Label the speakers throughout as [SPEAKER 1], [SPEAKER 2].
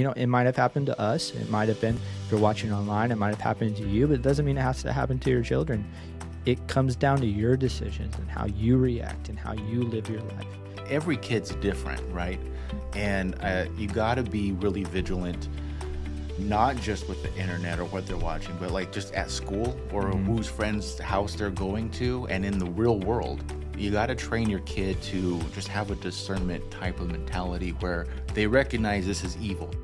[SPEAKER 1] It might have happened to us. It might have been, if you're watching online, it might have happened to you, but it doesn't mean it has to happen to your children. It comes down to your decisions and how you react and how you live your life.
[SPEAKER 2] Every kid's different, right? And you got to be really vigilant, not just with the internet or what they're watching, but like just at school or whose friend's house they're going to, and in the real world. You got to train your kid to just have a discernment type of mentality where they recognize this is evil.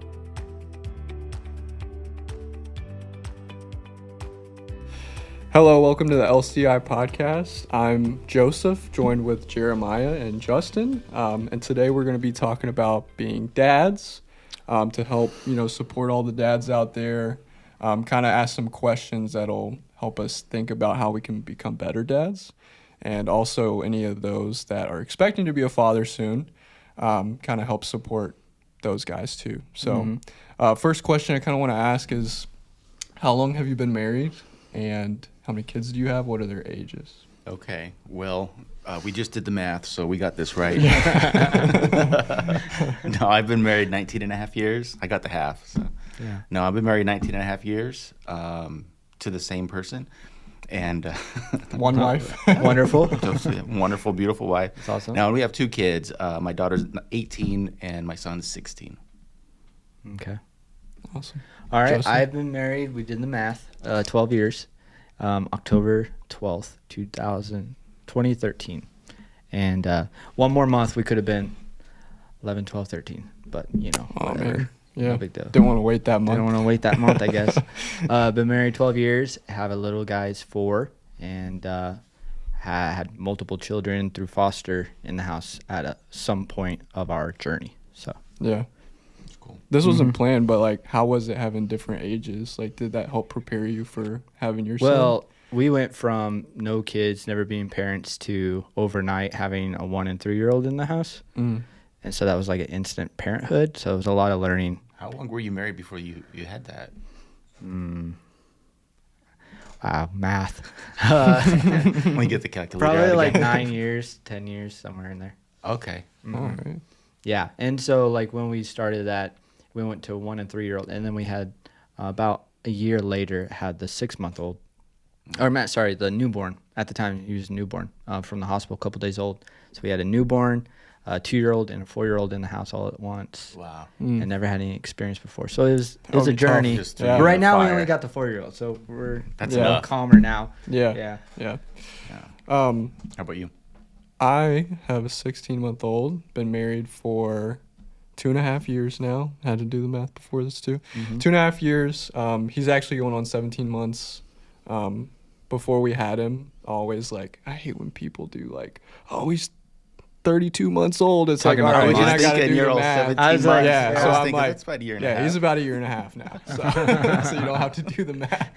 [SPEAKER 3] Hello, welcome to the LCI podcast. I'm Joseph, joined with Jeremiah and Justin, and today we're going to be talking about being dads, to help support all the dads out there, kind of ask some questions that'll help us think about how we can become better dads, and also any of those that are expecting to be a father soon, kind of help support those guys too. So first question I kind of want to ask is, how long have you been married, and how many kids do you have? What are their ages?
[SPEAKER 2] Okay, well, we just did the math, so we got this right. No, I've been married 19 and a half years. I got the half. So.
[SPEAKER 1] Yeah.
[SPEAKER 2] No, I've been married 19 and a half years to the same person. And
[SPEAKER 3] One wife.
[SPEAKER 1] Wonderful.
[SPEAKER 2] Wonderful, beautiful wife.
[SPEAKER 1] That's awesome.
[SPEAKER 2] Now, we have two kids. My daughter's 18 and my son's 16.
[SPEAKER 1] Okay.
[SPEAKER 3] Awesome.
[SPEAKER 1] All right.
[SPEAKER 3] Justin?
[SPEAKER 1] I've been married. We did the math. 12 years. October 12th, 2013. And one more month, we could have been 11, 12, 13. But,
[SPEAKER 3] Oh,
[SPEAKER 1] whatever.
[SPEAKER 3] man. Yeah.
[SPEAKER 1] No big deal.
[SPEAKER 3] Didn't want to wait that month.
[SPEAKER 1] Didn't want to wait that month, I guess. Been married 12 years. Have a little guy's 4. And had multiple children through foster in the house at some point of our journey. So
[SPEAKER 3] Yeah.
[SPEAKER 2] That's cool.
[SPEAKER 3] This wasn't planned, but how was it having different ages? Did that help prepare you for having your son?
[SPEAKER 1] Well, we went from no kids, never being parents, to overnight having a 1 and 3-year-old in the house. And so that was like an instant parenthood. So it was a lot of learning.
[SPEAKER 2] How long were you married before you had that?
[SPEAKER 1] Wow, math.
[SPEAKER 2] Let me get the calculator
[SPEAKER 1] Probably
[SPEAKER 2] out
[SPEAKER 1] like
[SPEAKER 2] again.
[SPEAKER 1] 9 years, 10 years, somewhere in there.
[SPEAKER 2] Okay.
[SPEAKER 3] All right.
[SPEAKER 1] Yeah. And so when we started that, we went to 1 and 3-year-old. And then we had about a year later had the 6-month-old. Or the newborn. At the time, he was a newborn from the hospital, a couple days old. So we had a newborn, a 2-year-old, and a 4-year-old in the house all at once.
[SPEAKER 2] Wow.
[SPEAKER 1] And never had any experience before. So it was
[SPEAKER 3] would
[SPEAKER 1] a
[SPEAKER 3] be tough.
[SPEAKER 1] journey.
[SPEAKER 2] Just
[SPEAKER 3] Yeah.
[SPEAKER 1] But right now, we
[SPEAKER 2] fire.
[SPEAKER 1] only got the 4-year-old. So we're
[SPEAKER 2] That's
[SPEAKER 1] a little
[SPEAKER 2] enough.
[SPEAKER 1] calmer now.
[SPEAKER 3] Yeah.
[SPEAKER 1] Yeah.
[SPEAKER 2] How about you?
[SPEAKER 3] I have a 16-month-old, been married for 2.5 years now. Had to do the math before this too. 2.5 years. He's actually going on 17 months. Before we had him, always I hate when people do he's 32 months old. It's
[SPEAKER 1] Talking
[SPEAKER 3] all
[SPEAKER 1] about
[SPEAKER 3] right,
[SPEAKER 1] the
[SPEAKER 3] then I
[SPEAKER 1] months.
[SPEAKER 3] gotta do
[SPEAKER 2] you're
[SPEAKER 3] the
[SPEAKER 2] all
[SPEAKER 3] math.
[SPEAKER 2] 17
[SPEAKER 1] I was like-
[SPEAKER 2] months.
[SPEAKER 3] Yeah,
[SPEAKER 2] I
[SPEAKER 3] so
[SPEAKER 2] was
[SPEAKER 3] I'm
[SPEAKER 2] thinking
[SPEAKER 3] like,
[SPEAKER 2] that's about a year and a half.
[SPEAKER 3] he's about a year and a half now. So, so you don't have to do the math.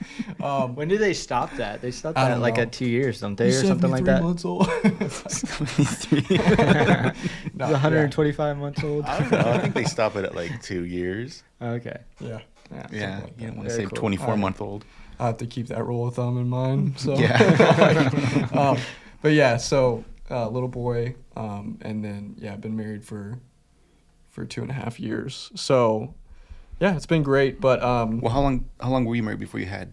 [SPEAKER 1] When did they stop that? They stopped
[SPEAKER 3] I
[SPEAKER 1] that
[SPEAKER 3] don't know.
[SPEAKER 1] at 2 years, don't they,
[SPEAKER 3] He's
[SPEAKER 1] or something like that?
[SPEAKER 3] 73 months old.
[SPEAKER 1] He's 125 months old.
[SPEAKER 2] I don't know. I think they stop it at 2 years.
[SPEAKER 1] Okay.
[SPEAKER 3] Yeah.
[SPEAKER 2] Yeah.
[SPEAKER 3] like
[SPEAKER 2] You
[SPEAKER 3] that.
[SPEAKER 2] want to
[SPEAKER 1] Very
[SPEAKER 2] say
[SPEAKER 1] cool.
[SPEAKER 2] 24-month-old.
[SPEAKER 3] I have to keep that rule of thumb in mind. So
[SPEAKER 2] Yeah.
[SPEAKER 3] but yeah, so little boy, and then I've been married for 2.5 years. So yeah, it's been great. But
[SPEAKER 2] Well, how long were you married before you had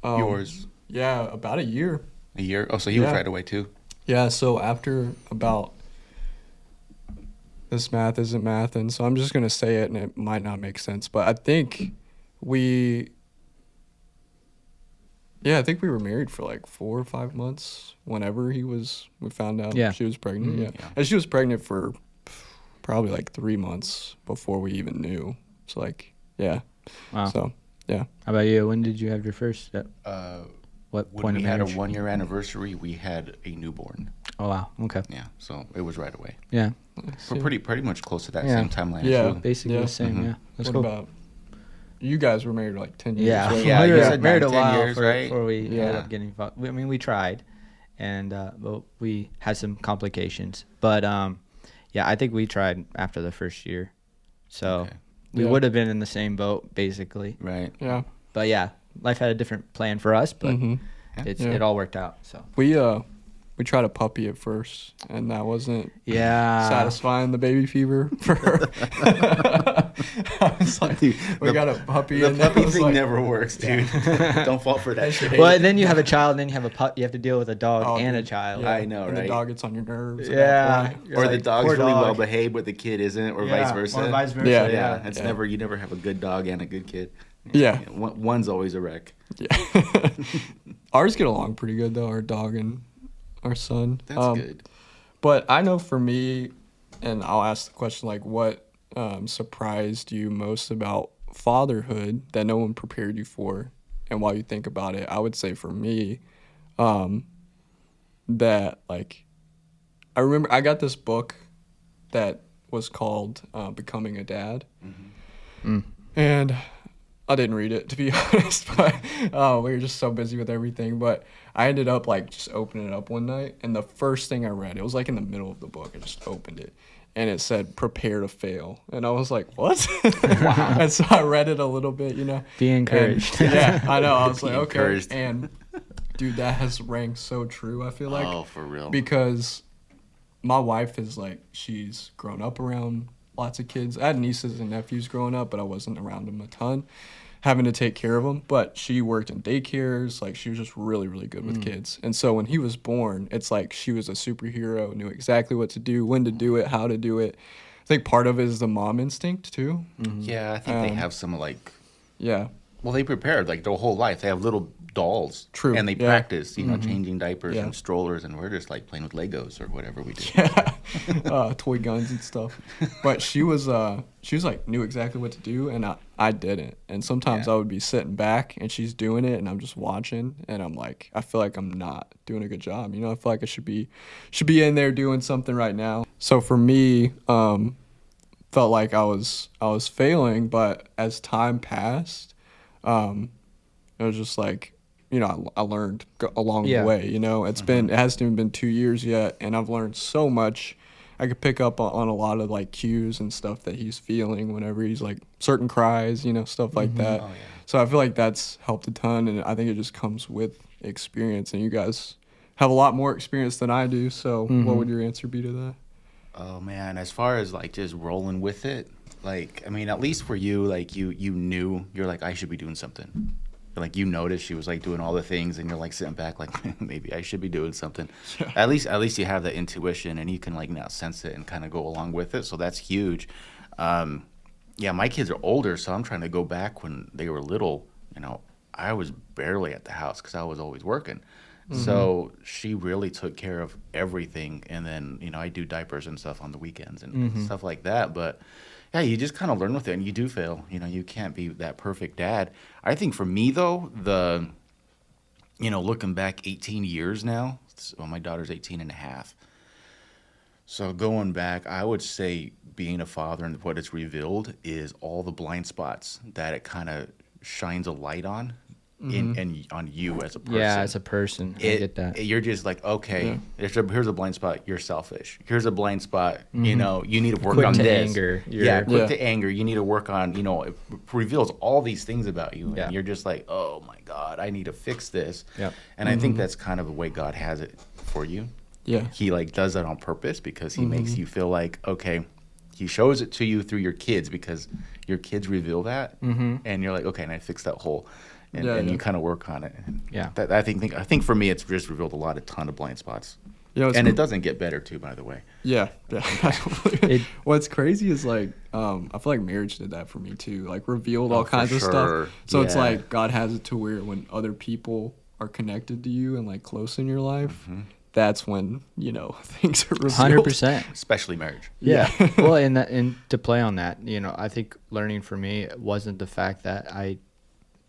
[SPEAKER 2] yours?
[SPEAKER 3] Yeah, about a year.
[SPEAKER 2] A year? Oh, so he was
[SPEAKER 3] Yeah.
[SPEAKER 2] right away too.
[SPEAKER 3] Yeah, so after about, this math isn't math, and so I'm just gonna say it, and it might not make sense, but I think we were married for 4 or 5 months whenever we found out she was pregnant. Yeah.
[SPEAKER 2] Yeah.
[SPEAKER 3] And she was pregnant for probably 3 months before we even knew. So yeah.
[SPEAKER 1] Wow.
[SPEAKER 3] So yeah.
[SPEAKER 1] How about you? When did you have your first? What
[SPEAKER 2] When
[SPEAKER 1] point
[SPEAKER 2] we
[SPEAKER 1] of
[SPEAKER 2] had a
[SPEAKER 1] marriage?
[SPEAKER 2] 1-year anniversary, we had a newborn.
[SPEAKER 1] Oh, wow. Okay.
[SPEAKER 2] Yeah, so it was right away.
[SPEAKER 1] Yeah.
[SPEAKER 2] We're pretty much close to that
[SPEAKER 1] Yeah.
[SPEAKER 2] same timeline
[SPEAKER 3] Yeah.
[SPEAKER 2] as you.
[SPEAKER 1] Basically
[SPEAKER 3] Yeah.
[SPEAKER 1] the same.
[SPEAKER 2] Mhm.
[SPEAKER 1] Yeah. That's
[SPEAKER 3] What
[SPEAKER 1] cool.
[SPEAKER 3] about you guys were married 10 years,
[SPEAKER 1] Yeah.
[SPEAKER 3] right?
[SPEAKER 2] Yeah,
[SPEAKER 1] we
[SPEAKER 2] you
[SPEAKER 1] were
[SPEAKER 2] said
[SPEAKER 1] married
[SPEAKER 2] 9,
[SPEAKER 1] a
[SPEAKER 2] 10
[SPEAKER 1] while
[SPEAKER 2] years, right?
[SPEAKER 1] before we ended
[SPEAKER 2] Yeah.
[SPEAKER 1] up getting involved. I mean, we tried, and but we had some complications. But I think we tried after the first year, so
[SPEAKER 2] Okay.
[SPEAKER 1] we
[SPEAKER 3] Yeah.
[SPEAKER 1] would have been in the same boat basically.
[SPEAKER 2] Right.
[SPEAKER 3] Yeah.
[SPEAKER 1] But life had a different plan for us, but
[SPEAKER 3] Mhm.
[SPEAKER 1] it
[SPEAKER 3] Yeah.
[SPEAKER 1] all worked out. So
[SPEAKER 3] We we tried a puppy at first, and that wasn't
[SPEAKER 1] Yeah.
[SPEAKER 3] satisfying the baby fever for her. I was like,
[SPEAKER 2] Dude,
[SPEAKER 3] we got a puppy.
[SPEAKER 2] The
[SPEAKER 3] and that
[SPEAKER 2] puppy
[SPEAKER 3] was
[SPEAKER 2] thing
[SPEAKER 3] like,
[SPEAKER 2] never works, dude. Don't fall for that shit.
[SPEAKER 1] Well, and then you have a child, and then you have a pup. You have to deal with a dog
[SPEAKER 3] Oh,
[SPEAKER 1] and a
[SPEAKER 3] dude,
[SPEAKER 1] child.
[SPEAKER 3] yeah,
[SPEAKER 2] I know,
[SPEAKER 3] and
[SPEAKER 2] right?
[SPEAKER 3] the dog gets on your nerves. at that
[SPEAKER 1] Yeah.
[SPEAKER 3] point.
[SPEAKER 1] You're
[SPEAKER 2] Or
[SPEAKER 1] like,
[SPEAKER 2] the dog's
[SPEAKER 1] poor
[SPEAKER 2] really
[SPEAKER 1] dog.
[SPEAKER 2] well behaved, but the kid isn't, or vice versa.
[SPEAKER 1] Or vice versa.
[SPEAKER 3] Yeah.
[SPEAKER 2] Yeah, it's
[SPEAKER 3] Yeah.
[SPEAKER 2] never you never have a good dog and a good kid.
[SPEAKER 3] Yeah.
[SPEAKER 2] One's always a wreck.
[SPEAKER 3] Yeah. Ours get along pretty good though, our dog and our son.
[SPEAKER 2] That's good.
[SPEAKER 3] But I know for me, and I'll ask the question like, what surprised you most about fatherhood that no one prepared you for? And while you think about it, I would say for me, that like, I remember I got this book that was called Becoming a Dad. And I didn't read it, to be honest, but we were just so busy with everything. But I ended up like just opening it up one night, and the first thing I read, it was like in the middle of the book. I just opened it, and it said "Prepare to fail," and I was like, "What?" Wow! And so I read it a little bit, you know.
[SPEAKER 1] Be encouraged.
[SPEAKER 3] And, yeah, I know. I was
[SPEAKER 2] Be
[SPEAKER 3] like, okay,
[SPEAKER 2] encouraged.
[SPEAKER 3] and dude, that has rang so true. I feel like
[SPEAKER 2] Oh, for real.
[SPEAKER 3] because my wife is like, she's grown up around lots of kids. I had nieces and nephews growing up, but I wasn't around them a ton, having to take care of them. But she worked in daycares. Like, she was just really, really good with kids. And so when he was born, it's like she was a superhero, knew exactly what to do, when to do it, how to do it. I think part of it is the mom instinct, too.
[SPEAKER 2] Yeah, I think they have some like,
[SPEAKER 3] Yeah.
[SPEAKER 2] well, they prepared like their whole life. They have little dolls.
[SPEAKER 3] True,
[SPEAKER 2] And they
[SPEAKER 3] yeah.
[SPEAKER 2] practice, you know, changing diapers
[SPEAKER 3] Yeah.
[SPEAKER 2] and strollers, and we're just like playing with Legos or whatever we do.
[SPEAKER 3] Toy guns and stuff. But she was like, knew exactly what to do, and I didn't. And sometimes
[SPEAKER 2] Yeah.
[SPEAKER 3] I would be sitting back and she's doing it, and I'm just watching, and I'm like, I feel like I'm not doing a good job. You know, I feel like I should be in there doing something right now. So for me, felt like I was failing, but as time passed, it was just like, you know, I learned along
[SPEAKER 1] Yeah.
[SPEAKER 3] the way. You know, it hasn't even been 2 years yet, and I've learned so much. I could pick up on a lot of like cues and stuff that he's feeling whenever he's like certain cries, you know, stuff like that.
[SPEAKER 2] Oh, yeah.
[SPEAKER 3] So I feel like that's helped a ton, and I think it just comes with experience. And you guys have a lot more experience than I do. So what would your answer be to that?
[SPEAKER 2] Oh man, as far as like just rolling with it, like I mean, at least for you, like you knew, you're like, I should be doing something. Like you noticed she was like doing all the things, and you're like sitting back like maybe I should be doing something. At least you have that intuition, and you can like now sense it and kind of go along with it. So that's huge. Yeah, my kids are older, so I'm trying to go back when they were little. You know, I was barely at the house because I was always working. So she really took care of everything, and then you know I do diapers and stuff on the weekends and stuff like that. But yeah, you just kind of learn with it, and you do fail. You know, you can't be that perfect dad. I think for me though, looking back 18 years now, well, my daughter's 18 and a half. So going back, I would say being a father and what it's revealed is all the blind spots that it kind of shines a light on. And on you as a person.
[SPEAKER 1] Yeah, as a person. I get that.
[SPEAKER 2] You're just like, okay, here's a blind spot. You're selfish. Here's a blind spot. You know, you need to work
[SPEAKER 1] Quick
[SPEAKER 2] on
[SPEAKER 1] to
[SPEAKER 2] this.
[SPEAKER 1] anger.
[SPEAKER 2] Yeah, quick
[SPEAKER 3] Yeah.
[SPEAKER 2] to anger. You need to work on, you know, it reveals all these things about you.
[SPEAKER 1] Yeah.
[SPEAKER 2] And you're just like, oh my God, I need to fix this.
[SPEAKER 1] Yep.
[SPEAKER 2] And I think that's kind of the way God has it for you.
[SPEAKER 3] Yeah.
[SPEAKER 2] He like does that on purpose because he makes you feel like, okay, he shows it to you through your kids because your kids reveal that. And you're like, okay, and I fixed that hole. And,
[SPEAKER 3] Yeah,
[SPEAKER 2] and
[SPEAKER 3] yeah.
[SPEAKER 2] you kind of work on it. And
[SPEAKER 1] Yeah.
[SPEAKER 2] I think for me, it's just revealed a ton of blind spots.
[SPEAKER 3] You know, it's
[SPEAKER 2] And
[SPEAKER 3] cool.
[SPEAKER 2] it doesn't get better too, by the way.
[SPEAKER 3] Yeah. What's crazy is like, I feel like marriage did that for me too. Like revealed all
[SPEAKER 2] for
[SPEAKER 3] kinds of
[SPEAKER 2] sure.
[SPEAKER 3] stuff. So it's
[SPEAKER 2] Yeah.
[SPEAKER 3] like God has it to where when other people are connected to you and like close in your life, that's when, you know, things are revealed.
[SPEAKER 1] 100%.
[SPEAKER 2] Especially marriage.
[SPEAKER 1] Yeah. Well, and to play on that, you know, I think learning for me wasn't the fact that I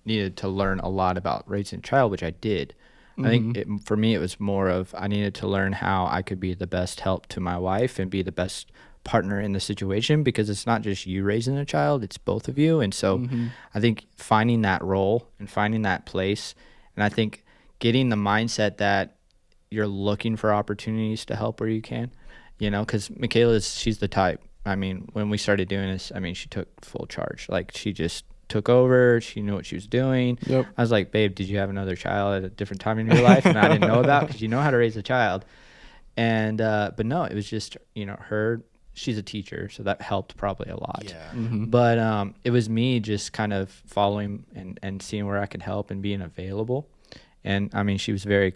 [SPEAKER 1] needed to learn a lot about raising a child, which I did. I think for me, it was more of I needed to learn how I could be the best help to my wife and be the best partner in the situation, because it's not just you raising a child, it's both of you. And so I think finding that role and finding that place, and I think getting the mindset that you're looking for opportunities to help where you can, you know, because she's the type. I mean, when we started doing this, I mean, she took full charge. Like, she just took over. She knew what she was doing.
[SPEAKER 3] Yep.
[SPEAKER 1] I was like, babe, did you have another child at a different time in your life and I didn't know about? Because you know how to raise a child. And but no, it was just, her. She's a teacher, so that helped probably a lot.
[SPEAKER 2] Yeah.
[SPEAKER 3] Mm-hmm.
[SPEAKER 1] But it was me just kind of following and seeing where I could help and being available. And I mean, she was very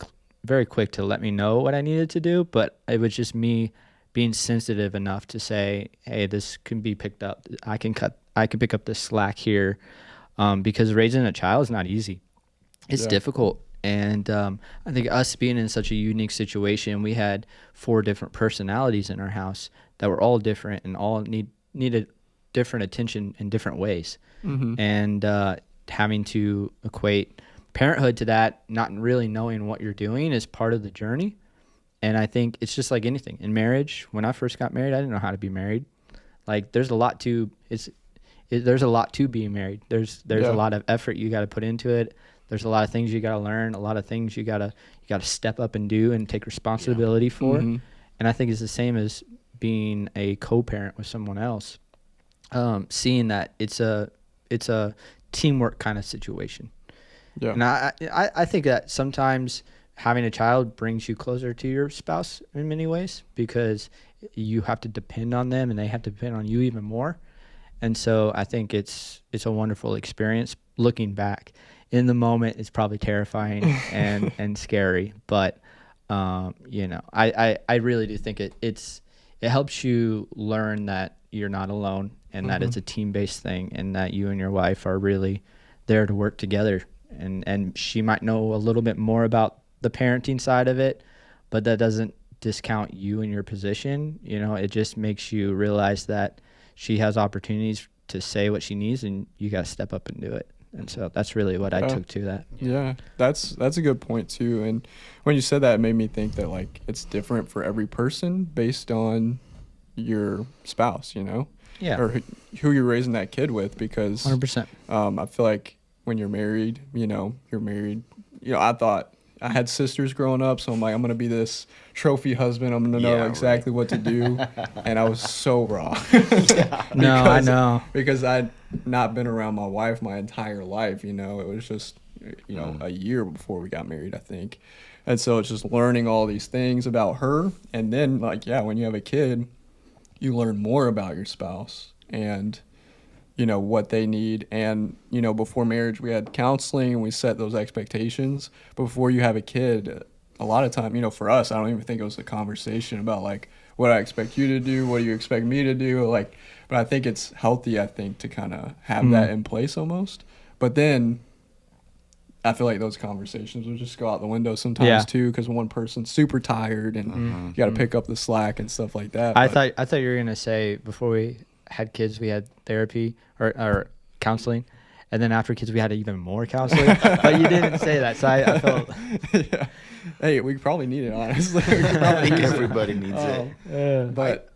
[SPEAKER 1] quick to let me know what I needed to do, but it was just me being sensitive enough to say, hey, this can be picked up. I can pick up this slack here, because raising a child is not easy. It's difficult. And I think us being in such a unique situation, we had 4 different personalities in our house that were all different and all needed different attention in different ways.
[SPEAKER 3] Mm-hmm.
[SPEAKER 1] And having to equate parenthood to that, not really knowing what you're doing, is part of the journey. And I think it's just like anything in marriage. When I first got married, I didn't know how to be married. Like there's a lot to being married. There's a lot of effort you got to put into it. There's a lot of things you got to learn, a lot of things you got to step up and do and take responsibility for.
[SPEAKER 3] Mm-hmm.
[SPEAKER 1] And I think it's the same as being a co-parent with someone else. Seeing that it's a teamwork kind of situation.
[SPEAKER 3] Yeah.
[SPEAKER 1] And I think that sometimes having a child brings you closer to your spouse in many ways, because you have to depend on them and they have to depend on you even more. And so I think it's a wonderful experience. Looking back, in the moment, it's probably terrifying and scary, but I really do think it helps you learn that you're not alone and that it's a team-based thing, and that you and your wife are really there to work together. And she might know a little bit more about the parenting side of it, but that doesn't discount you and your position. It just makes you realize that she has opportunities to say what she needs, and you got to step up and do it. And so that's really what I took to that.
[SPEAKER 3] Yeah, that's a good point too. And when you said that, it made me think that like it's different for every person based on your spouse,
[SPEAKER 1] Yeah.
[SPEAKER 3] or who you're raising that kid with. Because
[SPEAKER 1] 100%.
[SPEAKER 3] I feel like when you're married, you're married. I thought I had sisters growing up, so I'm like, I'm gonna be this trophy husband. I'm gonna know exactly what to do, and I was so wrong.
[SPEAKER 1] No, I know.
[SPEAKER 3] Because I'd not been around my wife my entire life. It was just a year before we got married, I think, and so it's just learning all these things about her, and then when you have a kid, you learn more about your spouse and what they need. And before marriage we had counseling and we set those expectations. Before you have a kid, a lot of time, for us, I don't even think it was a conversation about like what I expect you to do, what do you expect me to do, but I think it's healthy, to kind of have that in place almost. But then I feel like those conversations will just go out the window sometimes too, because one person's super tired and you got to pick up the slack and stuff like that.
[SPEAKER 1] I thought you were gonna say before we had kids we had therapy or counseling, and then after kids we had even more counseling. But you didn't say that, so I felt
[SPEAKER 3] yeah. Hey, we probably need it, honestly.
[SPEAKER 2] I think everybody needs it.
[SPEAKER 3] But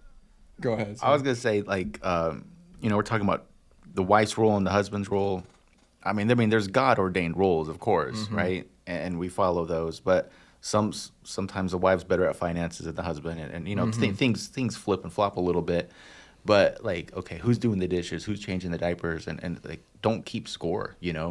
[SPEAKER 3] go ahead.
[SPEAKER 2] I was gonna say, we're talking about the wife's role and the husband's role. I mean, there's God ordained roles, of course, right? And we follow those. But sometimes the wife's better at finances than the husband, and things flip and flop a little bit. But okay, who's doing the dishes? Who's changing the diapers? And don't keep score,
[SPEAKER 3] Yeah,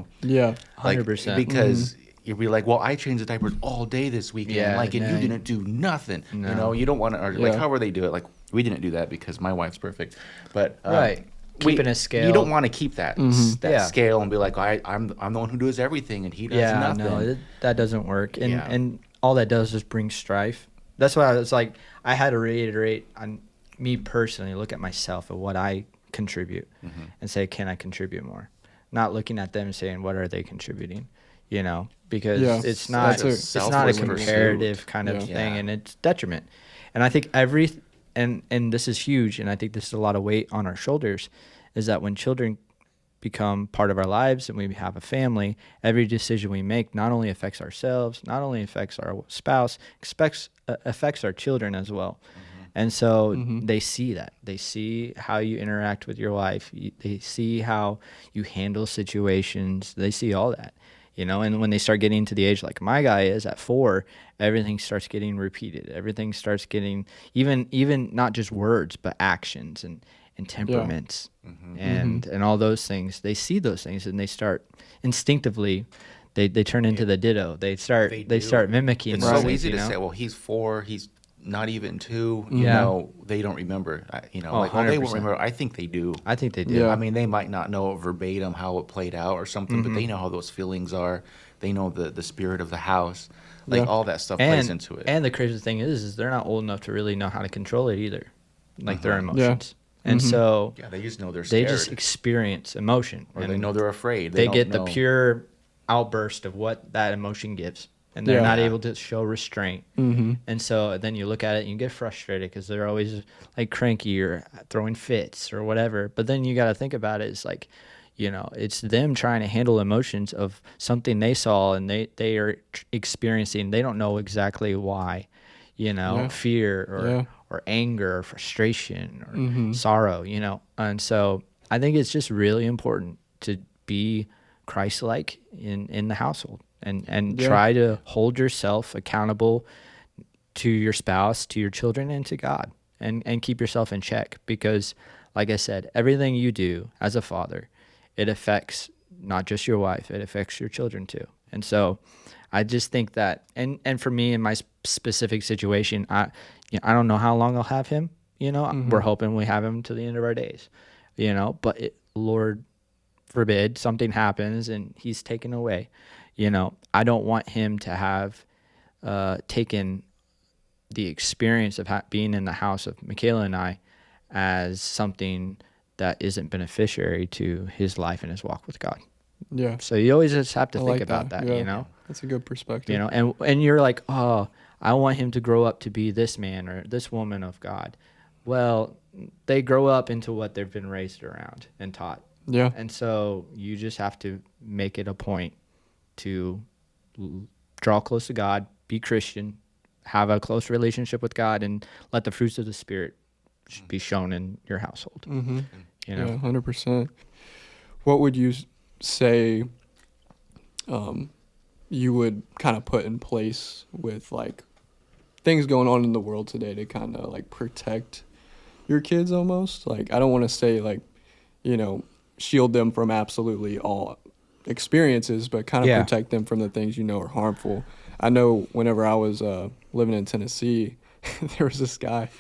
[SPEAKER 1] 100%.
[SPEAKER 2] Because you'll be like, well, I changed the diapers all day this weekend, and you didn't do nothing.
[SPEAKER 1] No.
[SPEAKER 2] You don't want to argue. How would they do it? We didn't do that because my wife's perfect. But
[SPEAKER 1] right, keeping a scale.
[SPEAKER 2] You don't want to keep that scale and be like, I'm the one who does everything and he does nothing.
[SPEAKER 1] No, that doesn't work. And all that does is bring strife. That's why I was like, I had to reiterate on me personally, look at myself and what I contribute and say, can I contribute more? Not looking at them and saying, what are they contributing? Because it's not a comparative kind of thing, and it's detriment. And I think and this is huge, and I think this is a lot of weight on our shoulders, is that when children become part of our lives and we have a family, every decision we make not only affects ourselves, not only affects our spouse, affects our children as well. And so they see that. They see how you interact with your wife. They see how you handle situations. They see all that, and when they start getting to the age like my guy is at 4, everything starts getting repeated. Everything starts getting even not just words, but actions. and temperaments and all those things. They see those things and they start instinctively. They turn into the ditto. They start mimicking.
[SPEAKER 2] It's
[SPEAKER 1] those
[SPEAKER 2] so
[SPEAKER 1] things,
[SPEAKER 2] easy to say, well, he's 4, he's not even 2. You
[SPEAKER 1] Yeah.
[SPEAKER 2] know, they don't remember. They won't
[SPEAKER 1] 100%.
[SPEAKER 2] remember. I think they do.
[SPEAKER 1] I think they do.
[SPEAKER 3] Yeah.
[SPEAKER 2] I mean, they might not know verbatim how it played out or something, but they know how those feelings are. They know the spirit of the house. Like all that stuff plays into it.
[SPEAKER 1] And the crazy thing is they're not old enough to really know how to control it either, like their emotions. And so
[SPEAKER 2] they just know they're
[SPEAKER 1] they
[SPEAKER 2] scared.
[SPEAKER 1] just experience emotion,
[SPEAKER 2] or
[SPEAKER 1] and
[SPEAKER 2] they know they're afraid.
[SPEAKER 1] They
[SPEAKER 2] don't
[SPEAKER 1] get
[SPEAKER 2] know.
[SPEAKER 1] the pure outburst of what that emotion gives, and they're not able to show restraint. And so then you look at it and you get frustrated because they're always like cranky or throwing fits or whatever. But then you got to think about it. It's like, it's them trying to handle emotions of something they saw and they are experiencing. They don't know exactly why, fear or anger or frustration or sorrow, And so I think it's just really important to be Christ-like in the household and try to hold yourself accountable to your spouse, to your children, and to God, and keep yourself in check, because like I said, everything you do as a father, it affects not just your wife, it affects your children too. And so I just think that, and for me in my specific situation, I don't know how long I'll have him, we're hoping we have him to the end of our days, but Lord forbid something happens and he's taken away, I don't want him to have taken the experience of being in the house of Michaela and I as something that isn't beneficiary to his life and his walk with God.
[SPEAKER 3] Yeah.
[SPEAKER 1] So you always just have to
[SPEAKER 3] I
[SPEAKER 1] think
[SPEAKER 3] like
[SPEAKER 1] about that,
[SPEAKER 3] That's a good perspective.
[SPEAKER 1] and you're like, oh, I want him to grow up to be this man or this woman of God. Well, they grow up into what they've been raised around and taught.
[SPEAKER 3] Yeah.
[SPEAKER 1] And so you just have to make it a point to draw close to God, be Christian, have a close relationship with God, and let the fruits of the Spirit be shown in your household.
[SPEAKER 3] Yeah, 100%. What would you say you would kind of put in place with like things going on in the world today to kind of like protect your kids almost? Like, I don't want to say like, shield them from absolutely all experiences, but kind of protect them from the things are harmful. I know whenever I was living in Tennessee, there was this guy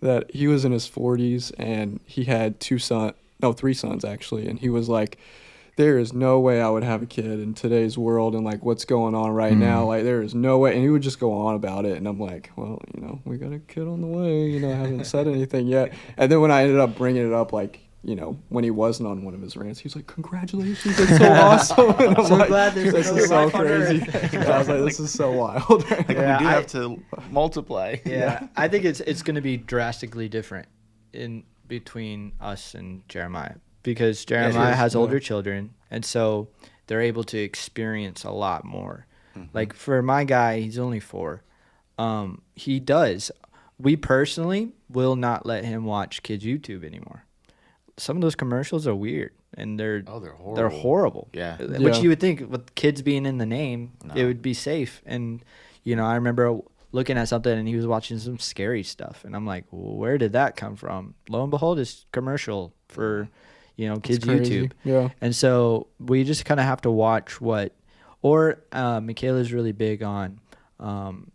[SPEAKER 3] that he was in his 40s and he had 3 sons actually, and he was like, there is no way I would have a kid in today's world and like what's going on right now, like there is no way. And he would just go on about it, and I'm like, well, we got a kid on the way, I haven't said anything yet. And then when I ended up bringing it up, like, when he wasn't on one of his rants, he was like, congratulations, that's so awesome. And I'm
[SPEAKER 1] so
[SPEAKER 3] like,
[SPEAKER 1] glad there's
[SPEAKER 3] this
[SPEAKER 1] another
[SPEAKER 3] is so
[SPEAKER 1] life on
[SPEAKER 3] crazy.
[SPEAKER 1] Earth.
[SPEAKER 3] And I was like, this is so wild.
[SPEAKER 2] Like, we do have to multiply.
[SPEAKER 1] Yeah, I think it's going to be drastically different in between us and Jeremiah, because Jeremiah has older children, and so they're able to experience a lot more. Like for my guy, he's only 4. We personally will not let him watch kids' YouTube anymore. Some of those commercials are weird, and they're horrible. They're horrible.
[SPEAKER 2] Yeah.
[SPEAKER 1] Which you would think with kids being in the name, it would be safe. And I remember looking at something and he was watching some scary stuff, and I'm like, well, where did that come from? Lo and behold, it's commercial for kids' YouTube.
[SPEAKER 3] Yeah.
[SPEAKER 1] And so we just kind of have to watch Michaela's really big on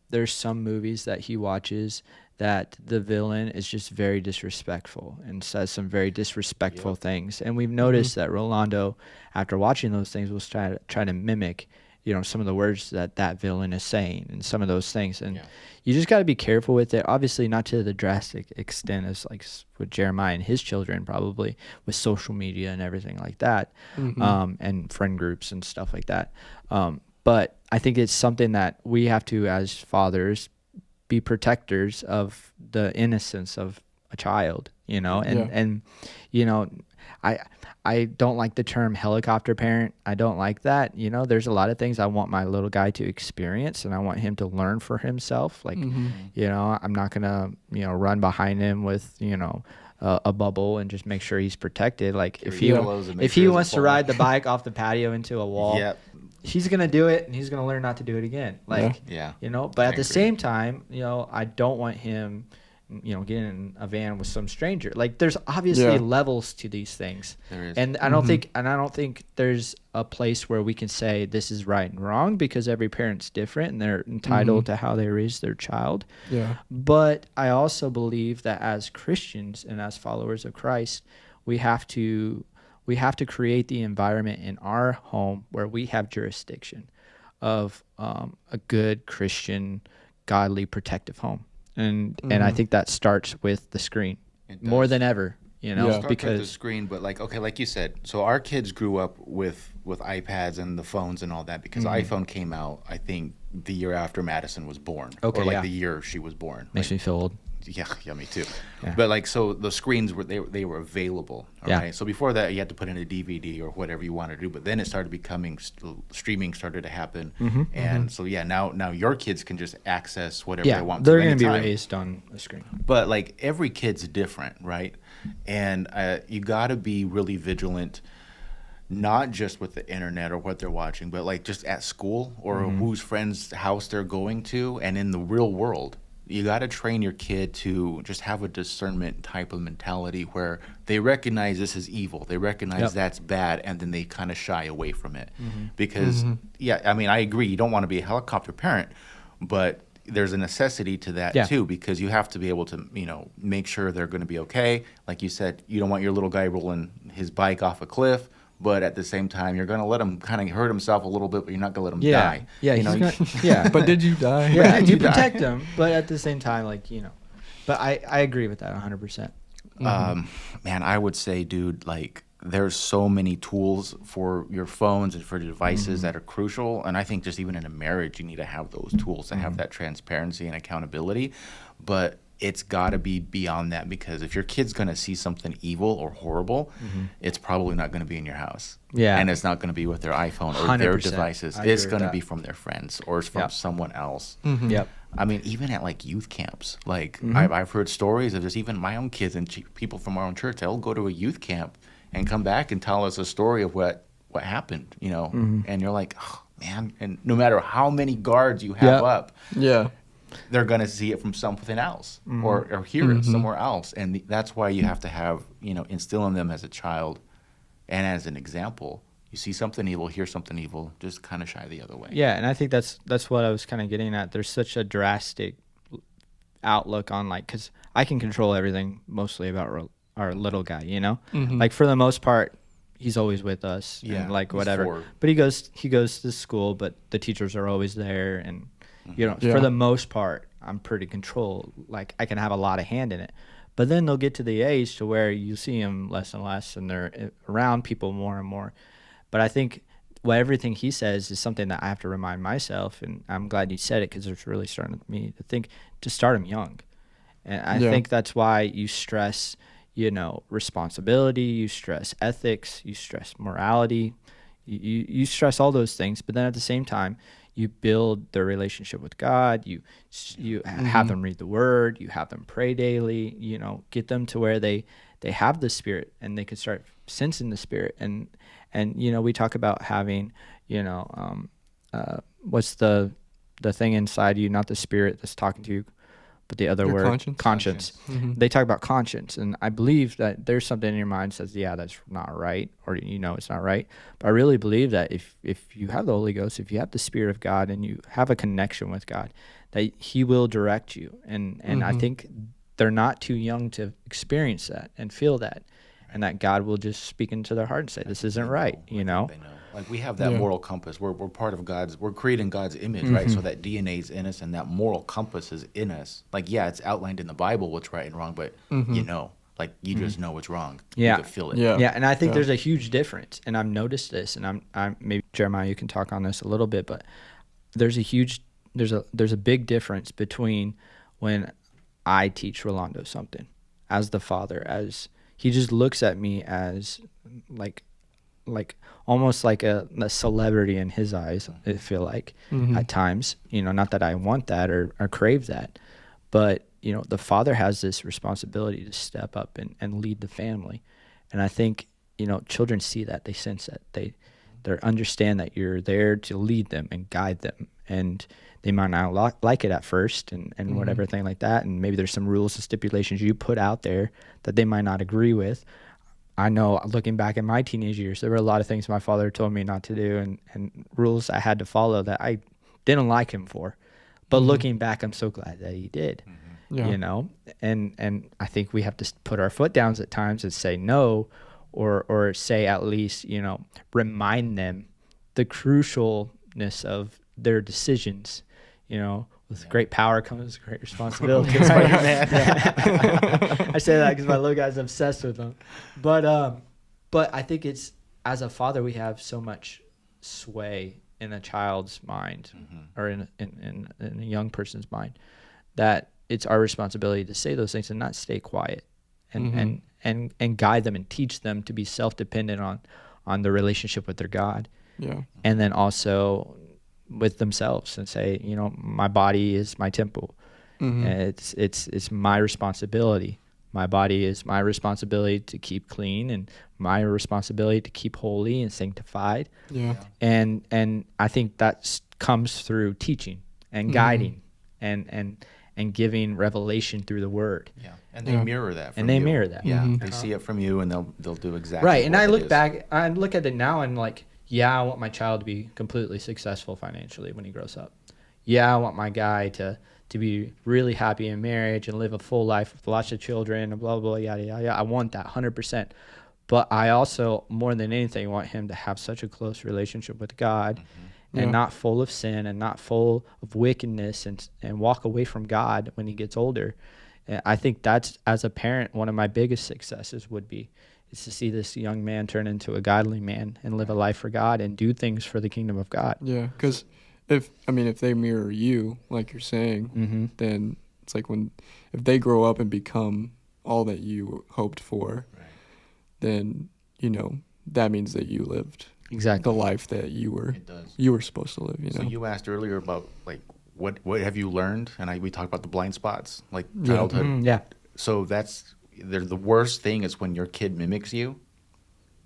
[SPEAKER 1] there's some movies that he watches that the villain is just very disrespectful and says some very disrespectful things. And we've noticed that Rolando, after watching those things, will try to mimic, some of the words that villain is saying and some of those things. And you just got to be careful with it. Obviously, not to the drastic extent as like with Jeremiah and his children, probably with social media and everything like that, and friend groups and stuff like that. But I think it's something that we have to, as fathers, be protectors of the innocence of a child, and I don't like the term helicopter parent. I don't like that. There's a lot of things I want my little guy to experience, and I want him to learn for himself. Like, I'm not gonna, run behind him with, a bubble and just make sure he's protected. Like if he wants to ride the bike off the patio into a wall, he's going to do it, and he's going to learn not to do it again. Like, but at the same time, I don't want him getting in a van with some stranger. Like there's obviously levels to these things.
[SPEAKER 2] There is.
[SPEAKER 1] And I don't think there's a place where we can say this is right and wrong, because every parent's different and they're entitled to how they raise their child.
[SPEAKER 3] Yeah.
[SPEAKER 1] But I also believe that as Christians and as followers of Christ, we have to create the environment in our home where we have jurisdiction of a good Christian, godly, protective home. And I think that starts with the screen more than ever,
[SPEAKER 2] Starts
[SPEAKER 1] because
[SPEAKER 2] with the screen, but like you said, so our kids grew up with iPads and the phones and all that, because iPhone came out, I think, the year after Madison was born, or the year she was born.
[SPEAKER 1] Makes me feel old.
[SPEAKER 2] Yeah, me too.
[SPEAKER 1] Yeah.
[SPEAKER 2] But so the screens they were available. Right. So before that, you had to put in a DVD or whatever you wanted to do. But then it started becoming streaming started to happen, and so now your kids can just access whatever they want.
[SPEAKER 1] They're going to be raised on a screen.
[SPEAKER 2] But every kid's different, right? And you got to be really vigilant, not just with the internet or what they're watching, but just at school or whose friend's house they're going to, and in the real world. You got to train your kid to just have a discernment type of mentality where they recognize this is evil. They recognize that's bad, and then they kind of shy away from it. Because, I agree, you don't want to be a helicopter parent, but there's a necessity to that too, because you have to be able to, make sure they're going to be okay. Like you said, you don't want your little guy rolling his bike off a cliff. But at the same time, you're going to let him kind of hurt himself a little bit, but you're not going to let him die.
[SPEAKER 1] Yeah,
[SPEAKER 3] But did you die?
[SPEAKER 1] Yeah, you protect him, but at the same time, But I agree with that 100%.
[SPEAKER 2] Man, I would say, dude, there's so many tools for your phones and for your devices that are crucial. And I think just even in a marriage, you need to have those tools to have that transparency and accountability. But it's got to be beyond that, because if your kid's going to see something evil or horrible, it's probably not going to be in your house. Yeah. And it's not going to be with their iPhone or their devices. It's going to be from their friends or it's from someone else.
[SPEAKER 1] Yep.
[SPEAKER 2] I mean, even at youth camps, I've heard stories of just even my own kids and people from our own church. They'll go to a youth camp and come back and tell us a story of what happened, and you're like, oh, man. And no matter how many guards you have up, they're going to see it from something else or hear it somewhere else. And that's why you have to have, instill in them as a child and as an example. You see something evil, hear something evil, just kind of shy the other way.
[SPEAKER 1] Yeah, and I think that's what I was kind of getting at. There's such a drastic outlook on because I can control everything mostly about our little guy, for the most part, he's always with us and whatever. But he goes to school, but the teachers are always there, and for the most part, I'm pretty controlled. I can have a lot of hand in it. But then they'll get to the age to where you see them less and less, and they're around people more and more. But I think everything he says is something that I have to remind myself, and I'm glad you said it, because it's really starting me to think to start him young. And I think that's why you stress, responsibility, you stress ethics, you stress morality, you stress all those things. But then at the same time, you build their relationship with God. You have them read the Word. You have them pray daily. Get them to where they have the Spirit, and they can start sensing the Spirit. And we talk about having what's the thing inside you, not the Spirit that's talking to you, but the other word, conscience. They talk about conscience, and I believe that there's something in your mind that says, yeah, that's not right, or it's not right. But I really believe that if you have the Holy Ghost, if you have the Spirit of God, and you have a connection with God, that He will direct you. And I think they're not too young to experience that and feel that, and that God will just speak into their heart and say, this isn't right, They know.
[SPEAKER 2] We have that moral compass. We're part of we're creating God's image, right? So that DNA is in us, and that moral compass is in us. It's outlined in the Bible what's right and wrong, but you just know what's wrong.
[SPEAKER 1] Yeah.
[SPEAKER 2] You can feel it.
[SPEAKER 1] Yeah, and I think there's a huge difference, and I've noticed this, and I'm maybe Jeremiah, you can talk on this a little bit, but there's a big difference between when I teach Rolando something as the father, as he just looks at me as almost like a celebrity in his eyes, I feel like at times, not that I want that or crave that, but the father has this responsibility to step up and lead the family. And I think children see that, they sense that, They understand that you're there to lead them and guide them, and they might not like it at first, and whatever thing like that. And maybe there's some rules and stipulations you put out there that they might not agree with. I know, looking back in my teenage years, there were a lot of things my father told me not to do, and rules I had to follow that I didn't like him for. But looking back, I'm so glad that he did.
[SPEAKER 3] Yeah.
[SPEAKER 1] You know, and I think we have to put our foot down at times and say no, or say at least, you know, remind them the crucialness of their decisions. You know, with great power comes great responsibility. Right? I say that because my little guy's obsessed with them. But I think it's, as a father, we have so much sway in a child's mind, or in a young person's mind, that it's our responsibility to say those things and not stay quiet, and guide them and teach them to be self-dependent on the relationship with their God.
[SPEAKER 3] Yeah.
[SPEAKER 1] And then also with themselves, and say, you know, my body is my temple. And it's my responsibility. My body is my responsibility to keep clean, and my responsibility to keep holy and sanctified.
[SPEAKER 3] Yeah.
[SPEAKER 1] And I think that comes through teaching and guiding and giving revelation through the word.
[SPEAKER 2] Yeah, and they mirror that. From
[SPEAKER 1] And they
[SPEAKER 2] you.
[SPEAKER 1] mirror that.
[SPEAKER 2] Yeah, they see it from you, and they'll do exactly
[SPEAKER 1] Right. And
[SPEAKER 2] what
[SPEAKER 1] I
[SPEAKER 2] it
[SPEAKER 1] look
[SPEAKER 2] is.
[SPEAKER 1] back, I look at it now, and like, yeah, I want my child to be completely successful financially when he grows up. Yeah, I want my guy to be really happy in marriage and live a full life with lots of children and blah, blah, yada, yada, yada. I want that 100%. But I also, more than anything, want him to have such a close relationship with God, and not full of sin and not full of wickedness, and walk away from God when he gets older. And I think that's, as a parent, one of my biggest successes would be, is to see this young man turn into a godly man and live a life for God and do things for the kingdom of God.
[SPEAKER 3] Yeah, because if they mirror you, like you're saying, then it's like if they grow up and become all that you hoped for, then, you know, that means that you lived
[SPEAKER 1] Exactly
[SPEAKER 3] the life that you were supposed to live. You know.
[SPEAKER 2] So you asked earlier about like what have you learned, and we talked about the blind spots, like
[SPEAKER 3] Yeah.
[SPEAKER 2] childhood.
[SPEAKER 1] Yeah.
[SPEAKER 2] So they're the worst thing is when your kid mimics you,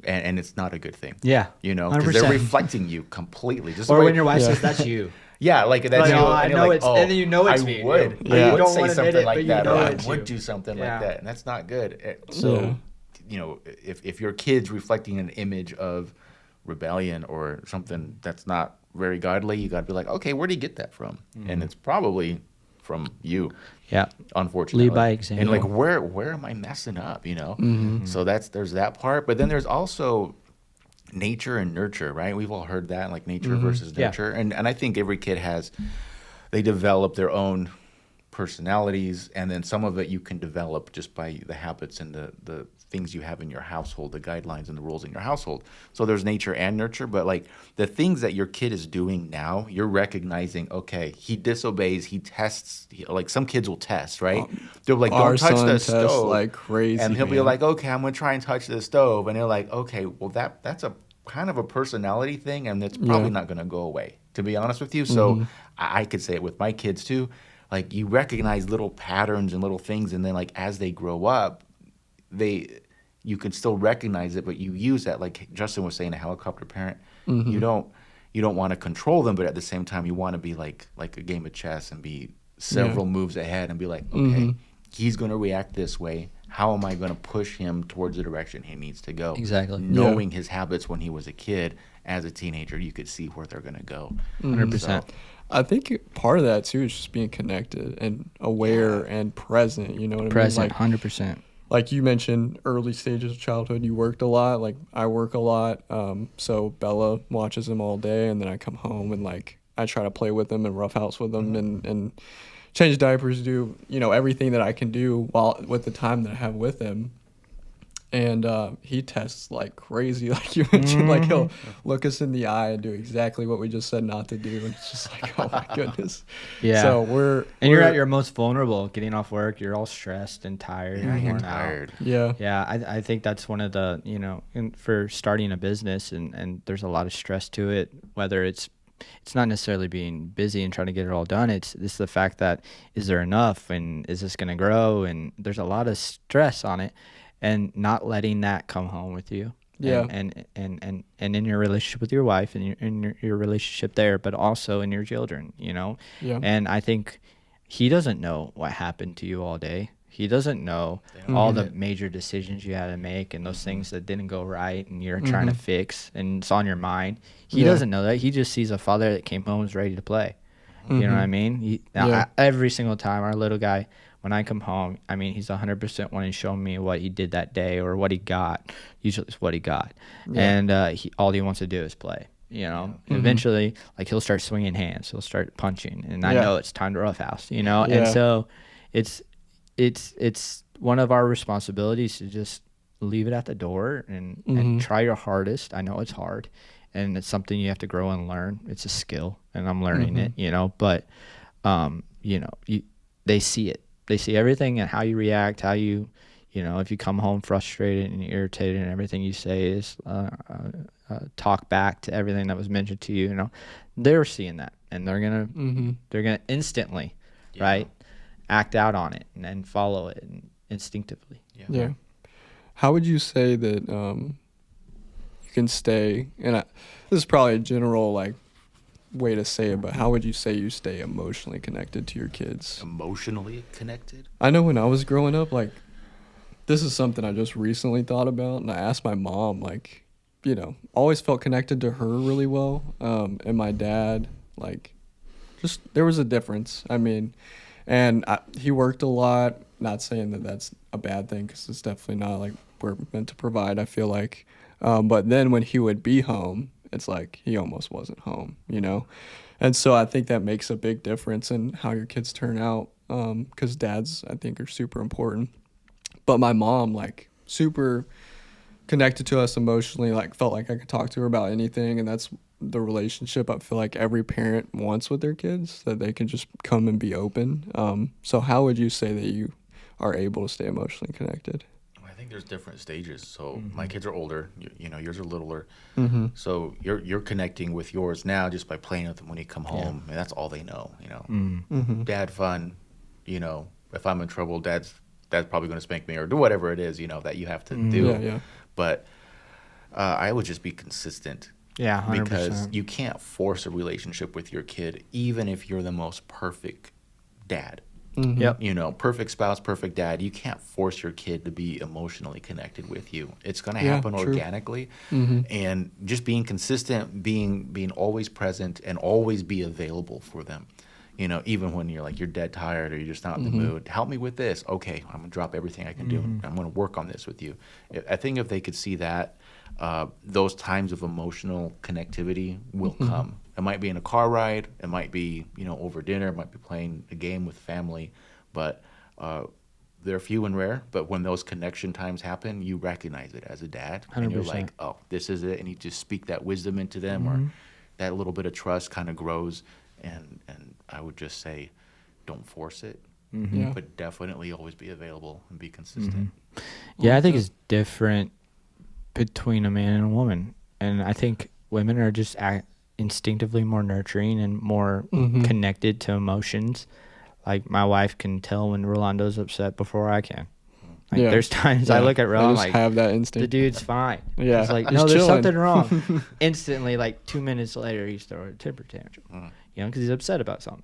[SPEAKER 2] and it's not a good thing.
[SPEAKER 1] Yeah.
[SPEAKER 2] You know, because they're
[SPEAKER 1] 100%.
[SPEAKER 2] reflecting you completely. Just
[SPEAKER 1] Or
[SPEAKER 2] the way,
[SPEAKER 1] when your wife
[SPEAKER 3] Yeah.
[SPEAKER 1] says, that's you.
[SPEAKER 2] yeah, like that's
[SPEAKER 1] Like,
[SPEAKER 2] you.
[SPEAKER 1] oh, I
[SPEAKER 2] and you're
[SPEAKER 1] know
[SPEAKER 2] like,
[SPEAKER 1] it's, and then you know it's
[SPEAKER 2] I
[SPEAKER 1] me.
[SPEAKER 2] would,
[SPEAKER 3] Yeah.
[SPEAKER 2] I
[SPEAKER 3] You
[SPEAKER 2] would
[SPEAKER 1] don't
[SPEAKER 2] say
[SPEAKER 1] wanna
[SPEAKER 2] something
[SPEAKER 1] admit it,
[SPEAKER 2] like
[SPEAKER 1] but you
[SPEAKER 2] that,
[SPEAKER 1] know
[SPEAKER 2] or I
[SPEAKER 1] it's
[SPEAKER 2] would
[SPEAKER 1] you.
[SPEAKER 2] do something
[SPEAKER 1] Yeah.
[SPEAKER 2] like that, and that's not good. So, you know, if your kid's reflecting an image of rebellion or something that's not very godly, you got to be like, okay, where did he get that from? And it's probably from you.
[SPEAKER 1] Yeah.
[SPEAKER 2] Unfortunately,
[SPEAKER 1] Lead by example.
[SPEAKER 2] And like, where am I messing up? You know, so there's that part, but then there's also nature and nurture, right? We've all heard that, like nature versus
[SPEAKER 1] Yeah.
[SPEAKER 2] nurture, and I think every kid they develop their own personalities, and then some of it you can develop just by the habits and the things you have in your household, the guidelines and the rules in your household. So there's nature and nurture, but like the things that your kid is doing now, you're recognizing, okay, he disobeys, he tests, like some kids will test, right? They're like,
[SPEAKER 3] Our
[SPEAKER 2] don't touch
[SPEAKER 3] son
[SPEAKER 2] the
[SPEAKER 3] tests
[SPEAKER 2] stove.
[SPEAKER 3] like crazy,
[SPEAKER 2] And he'll be
[SPEAKER 3] man.
[SPEAKER 2] like, okay, I'm going to try and touch the stove. And they're like, okay, well, that's a kind of a personality thing, and it's probably not going to go away, to be honest with you. So I could say it with my kids too. Like, you recognize little patterns and little things, and then like as they grow up, you can still recognize it, but you use that, like Justin was saying, a helicopter parent. You don't want to control them, but at the same time you want to be like a game of chess and be several moves ahead and be like, okay, he's going to react this way. How am I going to push him towards the direction he needs to go?
[SPEAKER 1] Exactly.
[SPEAKER 2] Knowing his habits when he was a kid, as a teenager, you could see where they're going to go.
[SPEAKER 1] 100%.
[SPEAKER 2] So,
[SPEAKER 3] I think part of that too is just being connected and aware and present. You know what
[SPEAKER 1] Present,
[SPEAKER 3] I mean?
[SPEAKER 1] 100%.
[SPEAKER 3] Like you mentioned, early stages of childhood, you worked a lot. Like I work a lot. So Bella watches him all day, and then I come home and like I try to play with him and roughhouse with him and change diapers, do, you know, everything that I can do with the time that I have with him. And he tests like crazy, like you mentioned. Like he'll look us in the eye and do exactly what we just said not to do, and it's just like, oh my goodness.
[SPEAKER 1] Yeah.
[SPEAKER 3] So
[SPEAKER 1] you're at your most vulnerable, getting off work. You're all stressed and tired.
[SPEAKER 2] yeah,
[SPEAKER 1] and
[SPEAKER 2] you're
[SPEAKER 1] worn out.
[SPEAKER 2] tired.
[SPEAKER 3] Yeah.
[SPEAKER 1] Yeah, I think that's one of the, you know, for starting a business, and there's a lot of stress to it, whether it's not necessarily being busy and trying to get it all done. It's the fact that, is there enough, and is this going to grow? And there's a lot of stress on it, and not letting that come home with you,
[SPEAKER 3] Yeah.
[SPEAKER 1] And in your relationship with your wife and your relationship there, but also in your children, you know.
[SPEAKER 3] Yeah.
[SPEAKER 1] And I think he doesn't know what happened to you all day. He doesn't know
[SPEAKER 2] They don't
[SPEAKER 1] all
[SPEAKER 2] get
[SPEAKER 1] the
[SPEAKER 2] it.
[SPEAKER 1] major decisions you had to make and those things that didn't go right and you're
[SPEAKER 3] Mm-hmm.
[SPEAKER 1] trying to fix and it's on your mind. He
[SPEAKER 3] Yeah.
[SPEAKER 1] doesn't know that. He just sees a father that came home and was ready to play. You know what I mean?
[SPEAKER 3] Yeah.
[SPEAKER 1] Every single time, our little guy, when I come home, I mean, he's 100% wanting to show me what he did that day or what he got. Usually it's what he got.
[SPEAKER 3] Yeah.
[SPEAKER 1] And all he wants to do is play. You know, eventually, like, he'll start swinging hands. He'll start punching. And I
[SPEAKER 3] Yeah.
[SPEAKER 1] know it's time to roughhouse, you know?
[SPEAKER 3] Yeah.
[SPEAKER 1] And so it's one of our responsibilities to just leave it at the door and try your hardest. I know it's hard. And it's something you have to grow and learn. It's a skill, and I'm learning it, you know. But, you know, they see it. They see everything and how you react, how you know, if you come home frustrated and irritated and everything you say is talk back to everything that was mentioned to you, you know, they're seeing that, and they're gonna instantly, right, act out on it and follow it instinctively.
[SPEAKER 3] Yeah. How would you say that you can stay, and this is probably a general like way to say it, but how would you say you stay emotionally connected to your kids?
[SPEAKER 2] Emotionally connected?
[SPEAKER 3] I know when I was growing up, like, this is something I just recently thought about, and I asked my mom, like, you know, always felt connected to her really well, and my dad, like, just there was a difference. I mean, and he worked a lot. Not saying that that's a bad thing, because it's definitely not, like, we're meant to provide, I feel like. But then when he would be home, it's like he almost wasn't home, you know? And so I think that makes a big difference in how your kids turn out, because dads, I think, are super important. But my mom, like, super connected to us emotionally, like, felt like I could talk to her about anything, and that's the relationship I feel like every parent wants with their kids, that they can just come and be open. So how would you say that you are able to stay emotionally connected?
[SPEAKER 2] I think there's different stages. So my kids are older, you know, yours are littler.
[SPEAKER 3] Mm-hmm.
[SPEAKER 2] So you're connecting with yours now just by playing with them when you come home, and that's all they know, you know.
[SPEAKER 3] Mm-hmm.
[SPEAKER 2] Dad fun, you know, if I'm in trouble, dad's probably going to spank me or do whatever it is, you know, that you have to do.
[SPEAKER 3] Yeah, yeah.
[SPEAKER 2] But I would just be consistent.
[SPEAKER 1] Yeah, 100%.
[SPEAKER 2] Because you can't force a relationship with your kid, even if you're the most perfect dad.
[SPEAKER 3] Mm-hmm.
[SPEAKER 1] Yep.
[SPEAKER 2] You know, perfect spouse, perfect dad. You can't force your kid to be emotionally connected with you. It's going to happen
[SPEAKER 3] true.
[SPEAKER 2] organically.
[SPEAKER 3] Mm-hmm.
[SPEAKER 2] And just being consistent, being always present, and always be available for them. You know, even when you're like, you're dead tired or you're just not in the mood, help me with this. Okay, I'm going to drop everything I can do. I'm going to work on this with you. I think if they could see that, those times of emotional connectivity will come. It might be in a car ride. It might be, you know, over dinner. It might be playing a game with family. But they're few and rare. But when those connection times happen, you recognize it as a dad.
[SPEAKER 1] 100%.
[SPEAKER 2] And you're like, oh, this is it. And you just speak that wisdom into them, or that little bit of trust kind of grows. And I would just say, don't force it,
[SPEAKER 3] Yeah.
[SPEAKER 2] but definitely always be available and be consistent.
[SPEAKER 1] Yeah, I think it's different between a man and a woman. And I think women are just instinctively more nurturing and more connected to emotions. Like, my wife can tell when Rolando's upset before I can. Like,
[SPEAKER 3] Yeah.
[SPEAKER 1] there's times I look at
[SPEAKER 3] They
[SPEAKER 1] Roland,
[SPEAKER 3] just
[SPEAKER 1] like,
[SPEAKER 3] have that instinct.
[SPEAKER 1] the dude's fine.
[SPEAKER 3] Yeah.
[SPEAKER 1] It's like,
[SPEAKER 3] Just
[SPEAKER 1] no, there's
[SPEAKER 3] chilling.
[SPEAKER 1] something wrong. Instantly, like 2 minutes later, he's throwing a temper tantrum, you know, because he's upset about something,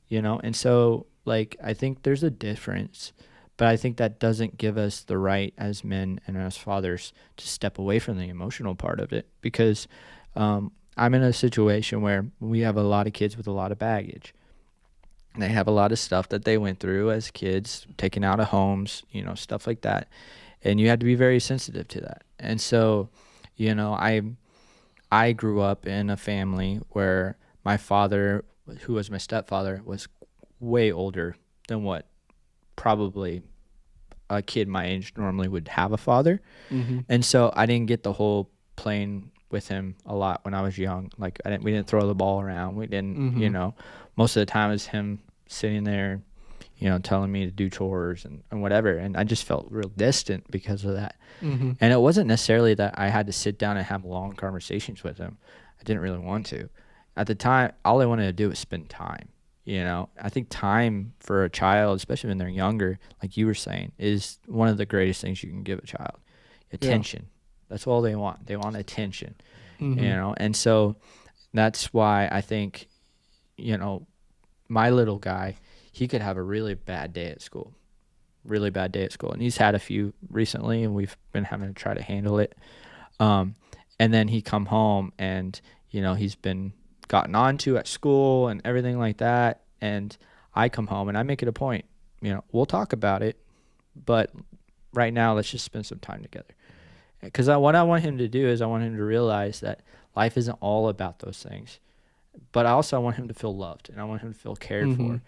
[SPEAKER 1] you know? And so, like, I think there's a difference, but I think that doesn't give us the right as men and as fathers to step away from the emotional part of it, because I'm in a situation where we have a lot of kids with a lot of baggage. They have a lot of stuff that they went through as kids, taken out of homes, you know, stuff like that. And you have to be very sensitive to that. And so, you know, I grew up in a family where my father, who was my stepfather, was way older than what probably a kid my age normally would have a father. And so I didn't get the whole playing with him a lot when I was young. Like, we didn't throw the ball around. We didn't, you know, most of the time it was him sitting there, you know, telling me to do chores and whatever. And I just felt real distant because of that. And it wasn't necessarily that I had to sit down and have long conversations with him. I didn't really want to. At the time, all I wanted to do was spend time. You know, I think time for a child, especially when they're younger, like you were saying, is one of the greatest things you can give a child. Attention. That's all they want. They want attention,
[SPEAKER 3] Mm-hmm.
[SPEAKER 1] you know? And so that's why I think, you know, my little guy, he could have a really bad day at school. And he's had a few recently, and we've been having to try to handle it. And then he come home and, you know, he's been gotten onto at school and everything like that. And I come home and I make it a point, you know, we'll talk about it, but right now let's just spend some time together. Because what I want him to do is I want him to realize that life isn't all about those things. But I want him to feel loved, and I want him to feel cared for.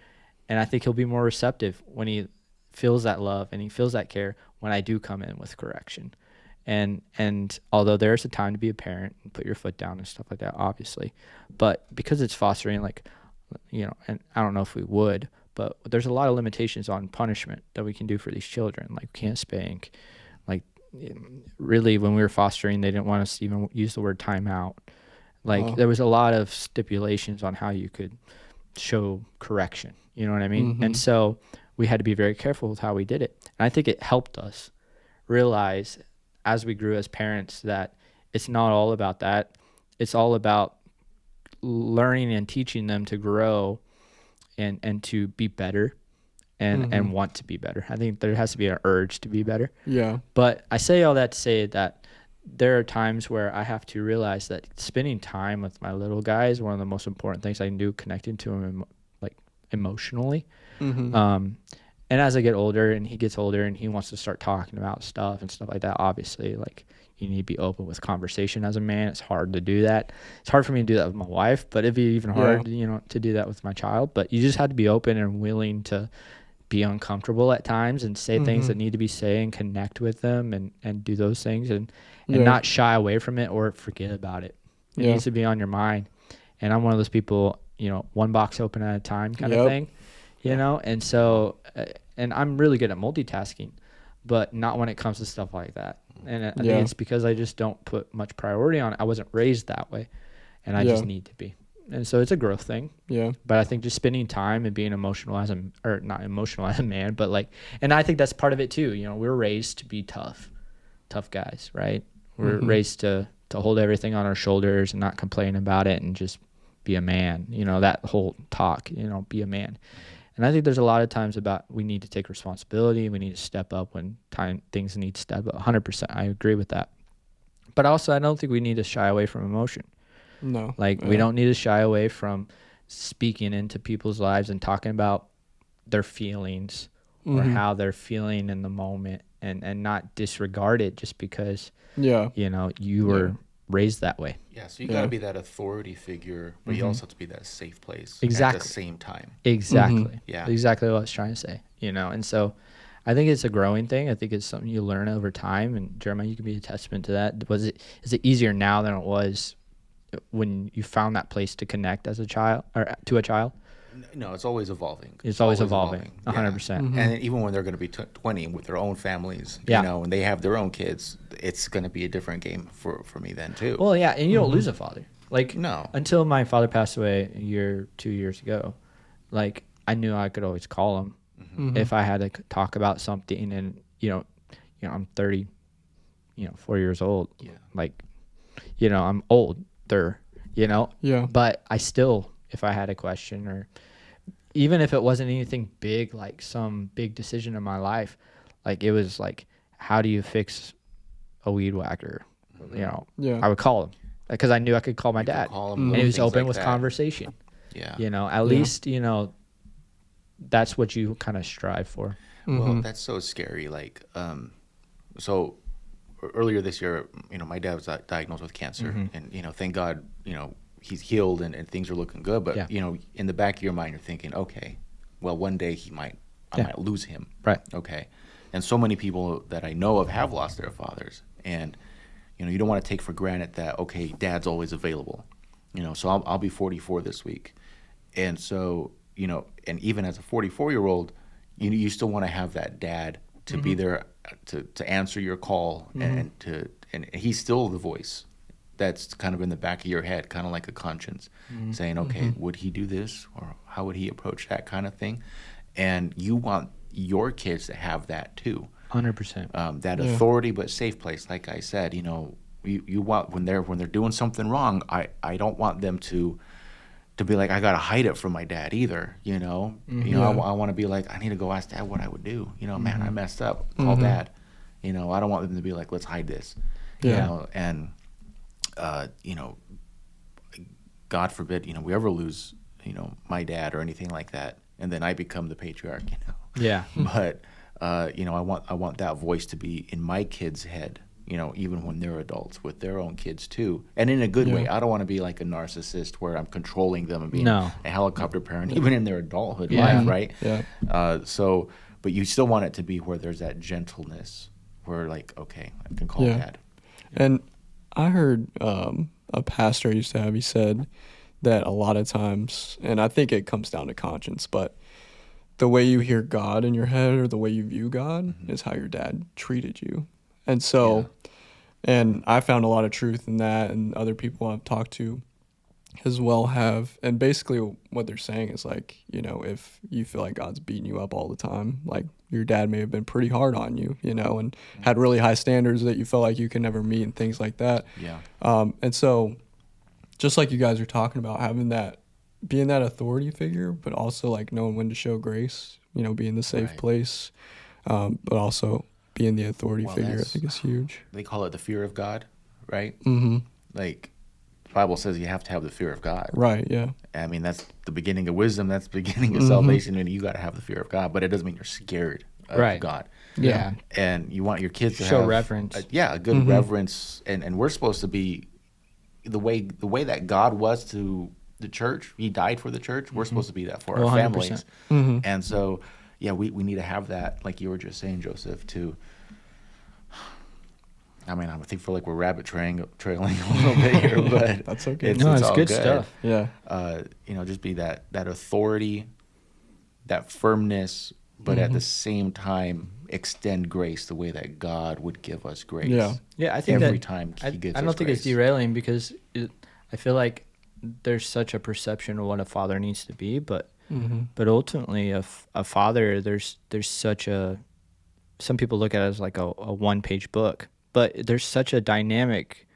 [SPEAKER 1] And I think he'll be more receptive when he feels that love and he feels that care when I do come in with correction. And although there's a time to be a parent and put your foot down and stuff like that, obviously, but because it's fostering, like, you know, and I don't know if we would, but there's a lot of limitations on punishment that we can do for these children. Like, we can't spank. Like, really, when we were fostering, they didn't want us to even use the word timeout. Like, there was a lot of stipulations on how you could show correction. You know what I mean? And so we had to be very careful with how we did it. And I think it helped us realize as we grew as parents that it's not all about that. It's all about learning and teaching them to grow and to be better and want to be better. I think there has to be an urge to be better.
[SPEAKER 3] Yeah.
[SPEAKER 1] But I say all that to say that there are times where I have to realize that spending time with my little guy is one of the most important things I can do, connecting to him like emotionally. And as I get older and he gets older and he wants to start talking about stuff and stuff like that, obviously, like, you need to be open with conversation as a man. It's hard to do that. It's hard for me to do that with my wife, but it'd be even hard, you know, to do that with my child. But you just have to be open and willing to be uncomfortable at times and say things that need to be said and connect with them and do those things and not shy away from it or forget about it. It needs to be on your mind. And I'm one of those people, you know, one box open at a time kind of thing, you know? And so, and I'm really good at multitasking, but not when it comes to stuff like that. And I think it's because I just don't put much priority on it. I wasn't raised that way, and I just need to be. And so it's a growth thing. Yeah. But I think just spending time and being emotional as not emotional as a man, but like, and I think that's part of it too. You know, we're raised to be tough guys, right? We're raised to hold everything on our shoulders and not complain about it and just be a man. You know, that whole talk, you know, be a man. And I think there's a lot of times about we need to take responsibility. We need to step up when things need to step up. 100%. I agree with that. But also, I don't think we need to shy away from emotion. No. Like, we don't need to shy away from speaking into people's lives and talking about their feelings or how they're feeling in the moment and not disregard it just because, you know, you were raised that way.
[SPEAKER 2] Yeah, so you got to be that authority figure, but you also have to be that safe place at the same time.
[SPEAKER 1] Exactly. Yeah. Exactly what I was trying to say, you know. And so I think it's a growing thing. I think it's something you learn over time. And Jeremiah, you can be a testament to that. Is it easier now than it was when you found that place to connect as a child or to a child?
[SPEAKER 2] No, it's always evolving.
[SPEAKER 1] It's always evolving. 100%.
[SPEAKER 2] And even when they're going to be 20 with their own families, you know, and they have their own kids, it's going to be a different game for me then too.
[SPEAKER 1] Well, yeah, and you don't lose a father. Like, no. Until my father passed away 2 years ago, like, I knew I could always call him if I had to talk about something. And you know, I'm 30, 4 years old. Yeah. Like, you know, I'm older, you know. Yeah. But I still, if I had a question, or even if it wasn't anything big, like some big decision in my life, like, it was like, how do you fix a weed whacker? You know, I would call him because I knew I could call my dad, and he was open with conversation. Yeah. You know, at least, you know, that's what you kind of strive for.
[SPEAKER 2] Well, that's so scary. Like, so earlier this year, you know, my dad was diagnosed with cancer, and, you know, thank God, you know, he's healed and things are looking good. But, you know, in the back of your mind, you're thinking, okay, well, one day I might lose him. Right. Okay. And so many people that I know of have lost their fathers. And, you know, you don't want to take for granted that, okay, dad's always available. You know, so I'll be 44 this week. And so, you know, and even as a 44-year-old, you still want to have that dad to be there to answer your call and he's still the voice that's kind of in the back of your head, kind of like a conscience, saying, okay, would he do this, or how would he approach that kind of thing? And you want your kids to have that too.
[SPEAKER 1] 100%.
[SPEAKER 2] That authority but safe place, like I said, you want when they're doing something wrong, I don't want them to be like, I gotta hide it from my dad either. I want to be like, I need to go ask dad what I would do. Man, I messed up. Call dad. I don't want them to be like, let's hide this. And God forbid, we ever lose, my dad or anything like that, and then I become the patriarch.
[SPEAKER 1] Yeah.
[SPEAKER 2] But I want that voice to be in my kids' head. Even when they're adults with their own kids too, and in a good way. I don't want to be like a narcissist where I'm controlling them and being a helicopter parent, even in their adulthood life, right?
[SPEAKER 3] Yeah.
[SPEAKER 2] But you still want it to be where there's that gentleness, where like, okay, I can call dad.
[SPEAKER 3] And I heard a pastor I used to have, he said that a lot of times, and I think it comes down to conscience, but the way you hear God in your head or the way you view God is how your dad treated you. And so, and I found a lot of truth in that, and other people I've talked to as well have. And basically what they're saying is like, if you feel like God's beating you up all the time, like your dad may have been pretty hard on you, and had really high standards that you felt like you could never meet and things like that.
[SPEAKER 2] Yeah.
[SPEAKER 3] And so just like you guys are talking about, having that, being that authority figure, but also like knowing when to show grace, being the safe place, but also being the authority figure, I think is huge.
[SPEAKER 2] They call it the fear of God, right?
[SPEAKER 3] Mm-hmm.
[SPEAKER 2] Like the Bible says you have to have the fear of God.
[SPEAKER 3] Right, yeah.
[SPEAKER 2] I mean, that's the beginning of wisdom. That's the beginning of salvation, and you got to have the fear of God. But it doesn't mean you're scared of God.
[SPEAKER 1] Yeah.
[SPEAKER 2] And you want your kids to
[SPEAKER 1] show
[SPEAKER 2] have
[SPEAKER 1] reverence.
[SPEAKER 2] A good reverence. And we're supposed to be the way that God was to the church. He died for the church. We're supposed to be that for our
[SPEAKER 1] 100%.
[SPEAKER 2] families. And so, we need to have that, like you were just saying, Joseph, to... I mean, I think feel like we're rabbit trailing a little bit here, but
[SPEAKER 3] that's okay.
[SPEAKER 2] It's all
[SPEAKER 1] good stuff.
[SPEAKER 2] Yeah. Just be that authority, that firmness, but at the same time extend grace the way that God would give us grace.
[SPEAKER 1] Yeah. I think
[SPEAKER 2] every time He gives us
[SPEAKER 1] I don't think
[SPEAKER 2] grace.
[SPEAKER 1] it's derailing because I feel like there's such a perception of what a father needs to be, but ultimately a father, there's such a, some people look at it as like a one-page book. But there's such a dynamic,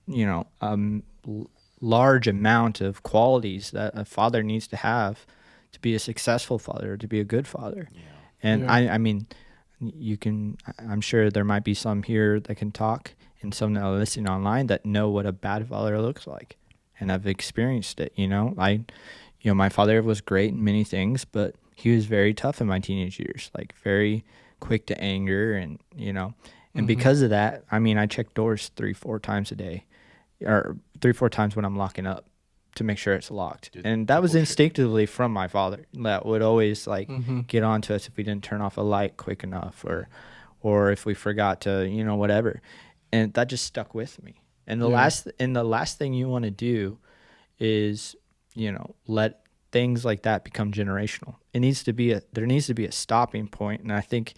[SPEAKER 1] large amount of qualities that a father needs to have to be a successful father, to be a good father. Yeah. And I mean, I'm sure there might be some here that can talk and some that are listening online that know what a bad father looks like. And I've experienced it, my father was great in many things, but he was very tough in my teenage years, like very quick to anger and, And because of that, I mean, I check doors 3-4 times a day, or 3-4 times when I'm locking up to make sure it's locked. And that was instinctively from my father. That would always get on to us if we didn't turn off a light quick enough, or if we forgot to, whatever. And that just stuck with me. And the last thing you want to do is, let things like that become generational. There needs to be a stopping point. And I think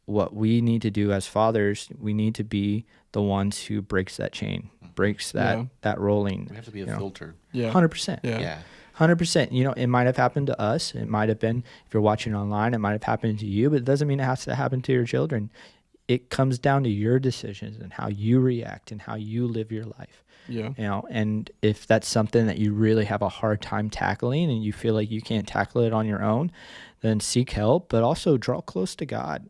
[SPEAKER 1] what we need to do as fathers, we need to be the ones who breaks that chain, breaks that rolling.
[SPEAKER 2] We have to be a filter.
[SPEAKER 1] 100%.
[SPEAKER 2] Yeah.
[SPEAKER 1] 100%. It might have happened to us. It might have been, if you're watching online, it might have happened to you, but it doesn't mean it has to happen to your children. It comes down to your decisions and how you react and how you live your life.
[SPEAKER 3] Yeah.
[SPEAKER 1] And if that's something that you really have a hard time tackling and you feel like you can't tackle it on your own, then seek help, but also draw close to God.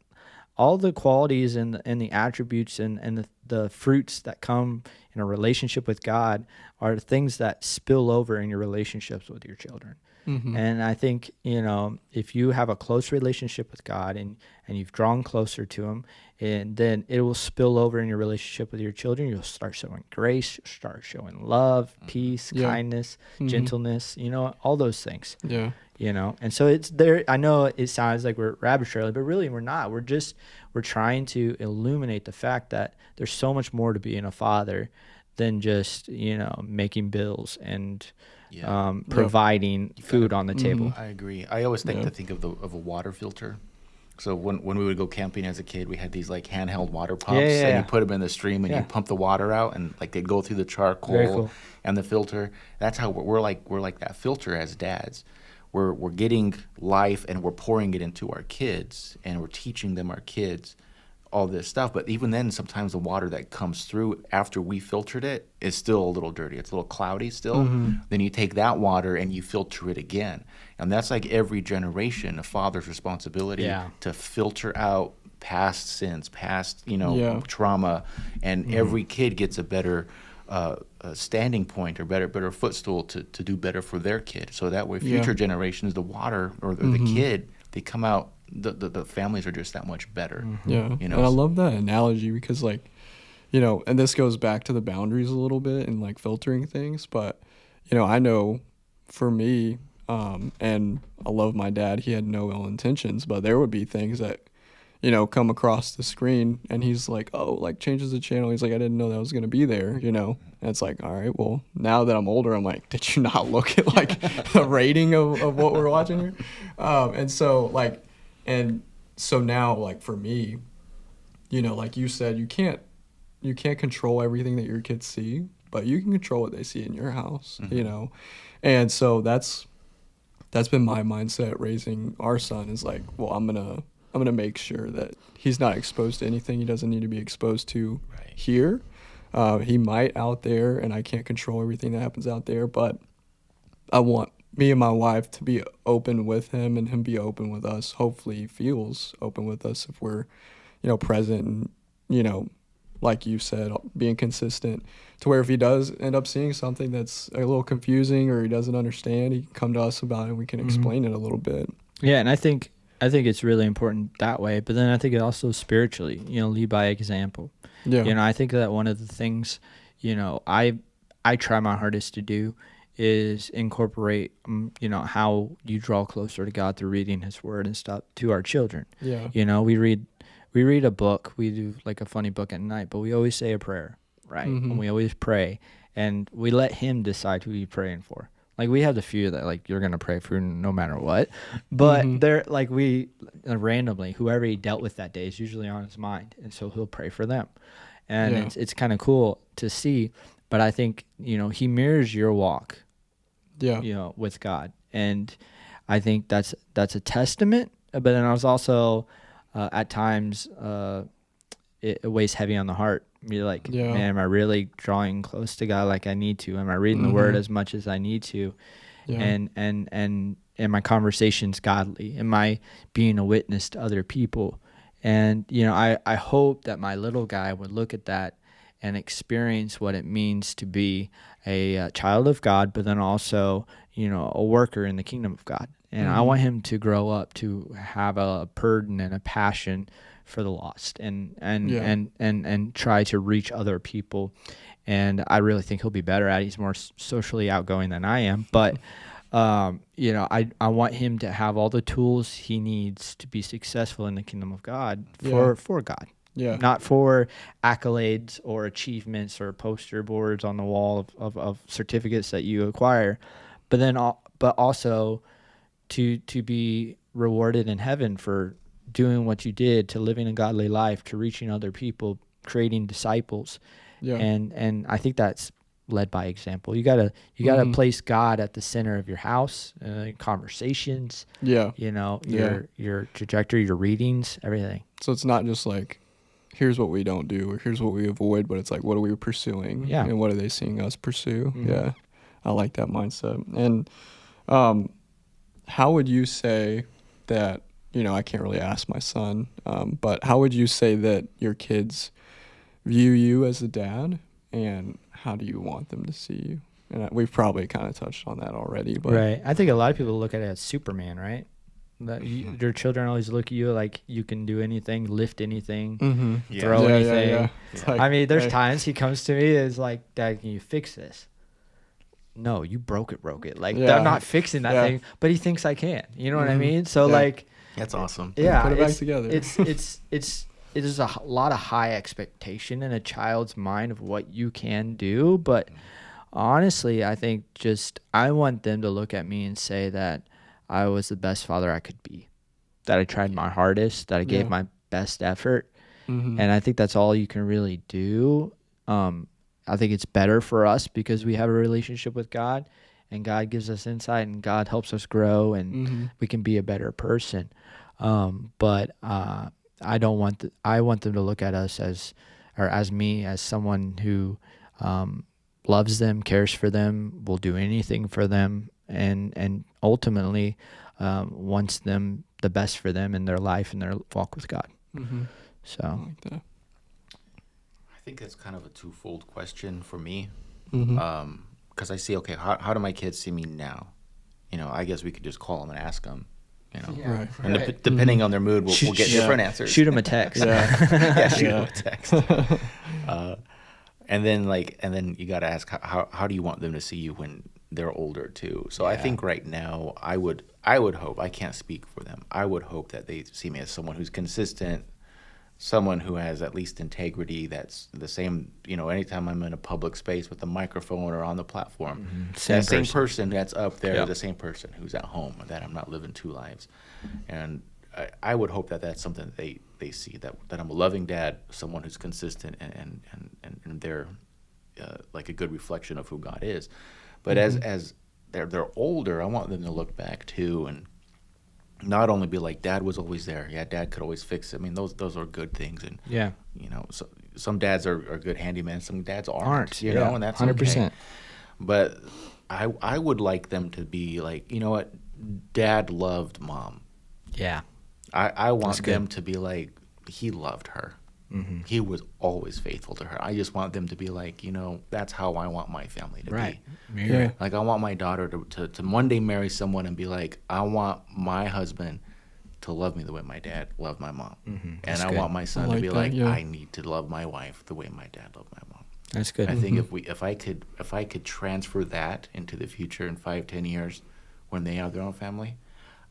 [SPEAKER 1] All the qualities and the attributes and the fruits that come in a relationship with God are things that spill over in your relationships with your children. And I think, if you have a close relationship with God and you've drawn closer to Him, and then it will spill over in your relationship with your children. You'll start showing grace, you'll start showing love, peace, kindness, gentleness, all those things.
[SPEAKER 3] Yeah.
[SPEAKER 1] And so it's there. I know it sounds like we're rabbit trailing, but really we're not. We're trying to illuminate the fact that there's so much more to being a father than just, making bills and providing food on the table.
[SPEAKER 2] I agree. I always think of a water filter. So when we would go camping as a kid, we had these like handheld water pumps, and you put them in the stream and you pump the water out, and like they'd go through the charcoal and the filter. That's how we're like that filter as dads. we're getting life and we're pouring it into our kids, and we're teaching them, our kids, all this stuff. But even then, sometimes the water that comes through after we filtered it is still a little dirty. It's a little cloudy still. Then you take that water and you filter it again. And that's like every generation, a father's responsibility to filter out past sins, past, trauma. And every kid gets a better standing point or better footstool to do better for their kid. So that way future generations, the water or the kid, they come out, the families are just that much better.
[SPEAKER 3] And I love that analogy because, like, and this goes back to the boundaries a little bit and like filtering things. But I know for me, and I love my dad, he had no ill intentions, but there would be things that come across the screen and he's like, oh, like, changes the channel. He's like, I didn't know that was going to be there, and it's like, all right, well, now that I'm older, I'm like, did you not look at like the rating of what we're watching here? And so now, like, for me, like you said, you can't control everything that your kids see, but you can control what they see in your house, and so that's been my mindset raising our son, is like, well, I'm gonna make sure that he's not exposed to anything he doesn't need to be exposed to here. He might out there, and I can't control everything that happens out there, but I want me and my wife to be open with him and him be open with us. Hopefully he feels open with us if we're, present and, like you said, being consistent, to where if he does end up seeing something that's a little confusing or he doesn't understand, he can come to us about it and we can explain it a little bit.
[SPEAKER 1] Yeah, and I think it's really important that way, but then I think it also spiritually, lead by example. Yeah. I think that one of the things, I try my hardest to do is incorporate, how you draw closer to God through reading His Word and stuff to our children.
[SPEAKER 3] Yeah.
[SPEAKER 1] We read a book. We do like a funny book at night, but we always say a prayer, right? And we always pray, and we let Him decide who you're praying for. Like, we have the few that, like, you're going to pray for no matter what. But they're, like, we randomly, whoever he dealt with that day is usually on his mind. And so he'll pray for them. And it's kind of cool to see. But I think, he mirrors your walk, with God. And I think that's a testament. But then I was also, at times, it weighs heavy on the heart. You're like, man, am I really drawing close to God like I need to? Am I reading the Word as much as I need to? And my conversations godly? Am I being a witness to other people? And, I hope that my little guy would look at that and experience what it means to be a child of God, but then also, a worker in the kingdom of God. And I want him to grow up to have a burden and a passion for the lost and try to reach other people. And I really think he'll be better at it. He's more socially outgoing than I am, but I want him to have all the tools he needs to be successful in the kingdom of God for God. Not for accolades or achievements or poster boards on the wall of certificates that you acquire, but also to be rewarded in heaven for doing what you did, to living a godly life, to reaching other people, creating disciples. And I think that's led by example. You gotta place God at the center of your house, conversations, your trajectory, your readings, everything.
[SPEAKER 3] So it's not just like, here's what we don't do or here's what we avoid, but it's like, what are we pursuing? And what are they seeing us pursue? Yeah, I like that mindset. And how would you say that, I can't really ask my son, but how would you say that your kids view you as a dad, and how do you want them to see you? And we've probably kind of touched on that already. But
[SPEAKER 1] right. I think a lot of people look at it as Superman, right? That your children always look at you like you can do anything, lift anything, throw anything. Like, I mean, there's times he comes to me, is like, Dad, can you fix this? No, you broke it. Like, they're not fixing that thing, but he thinks I can. You know what I mean? So like,
[SPEAKER 2] that's awesome.
[SPEAKER 1] Yeah,
[SPEAKER 3] put it back together.
[SPEAKER 1] It is a lot of high expectation in a child's mind of what you can do, but honestly, I think I want them to look at me and say that I was the best father I could be, that I tried my hardest, that I gave my best effort, and I think that's all you can really do. I think it's better for us because we have a relationship with God, and God gives us insight, and God helps us grow, and we can be a better person. But I don't want I want them to look at us as me, as someone who loves them, cares for them, will do anything for them, and ultimately wants them the best for them in their life and their walk with God. So
[SPEAKER 3] I like that.
[SPEAKER 2] I think it's kind of a twofold question for me.
[SPEAKER 3] Mm-hmm.
[SPEAKER 2] Because I see, okay, how do my kids see me now? I guess we could just call them and ask them.
[SPEAKER 3] Right.
[SPEAKER 2] And depending on their mood, we'll get different answers.
[SPEAKER 1] Shoot them a text.
[SPEAKER 2] Yeah, shoot them a text. And then you got to ask, how do you want them to see you when they're older too? So I think right now I would hope, I can't speak for them, I would hope that they see me as someone who's consistent, someone who has at least integrity. That's the same, anytime I'm in a public space with a microphone or on the platform, that same person that's up there is the same person who's at home, that I'm not living two lives. And I would hope that that's something that they see, that I'm a loving dad, someone who's consistent, and they're like a good reflection of who God is. But as they're older, I want them to look back too, and not only be like, Dad was always there. Yeah, Dad could always fix it. I mean, those are good things, and so some dads are good handymen, some dads aren't. And that's 100%. Okay. But I would like them to be like, you know what, Dad loved Mom.
[SPEAKER 1] Yeah.
[SPEAKER 2] I want them to be like, he loved her. He was always faithful to her. I just want them to be like, that's how I want my family to be.
[SPEAKER 3] Yeah.
[SPEAKER 2] Like, I want my daughter to one day marry someone and be like, I want my husband to love me the way my dad loved my mom. And I want my son to be like, I need to love my wife the way my dad loved my mom.
[SPEAKER 1] That's good.
[SPEAKER 2] I think if I could transfer that into the future in 5-10 years when they have their own family,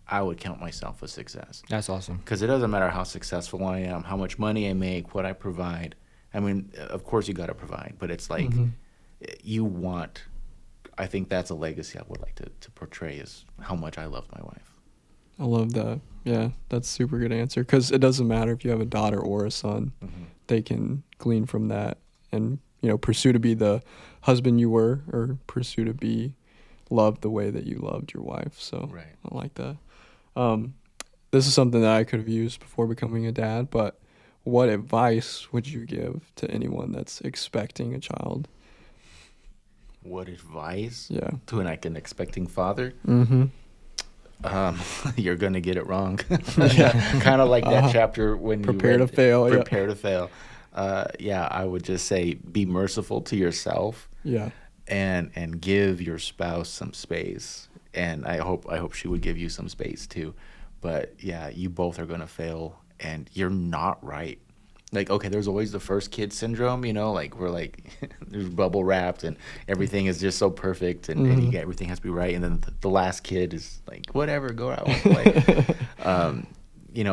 [SPEAKER 2] I would count myself a success.
[SPEAKER 1] That's awesome.
[SPEAKER 2] Because it doesn't matter how successful I am, how much money I make, what I provide. I mean, of course you got to provide, but it's like I think that's a legacy I would like to portray, is how much I love my wife.
[SPEAKER 3] I love that. Yeah, that's a super good answer. Because it doesn't matter if you have a daughter or a son. They can glean from that and, pursue to be the husband you were, or pursue to be loved the way that you loved your wife. So I like that. This is something that I could have used before becoming a dad, but what advice would you give to anyone that's expecting a child?
[SPEAKER 2] What advice?
[SPEAKER 3] Yeah.
[SPEAKER 2] To an expecting father? You're going to get it wrong. Kind of like that chapter when
[SPEAKER 3] Prepare to fail.
[SPEAKER 2] Prepare to fail. I would just say, be merciful to yourself.
[SPEAKER 3] Yeah.
[SPEAKER 2] And give your spouse some space. And I hope she would give you some space too. But yeah, you both are going to fail, and you're not right. Like, okay, there's always the first kid syndrome, like we're like, there's bubble wrapped and everything is just so perfect, and everything has to be right. And then the last kid is like, whatever, go out and play.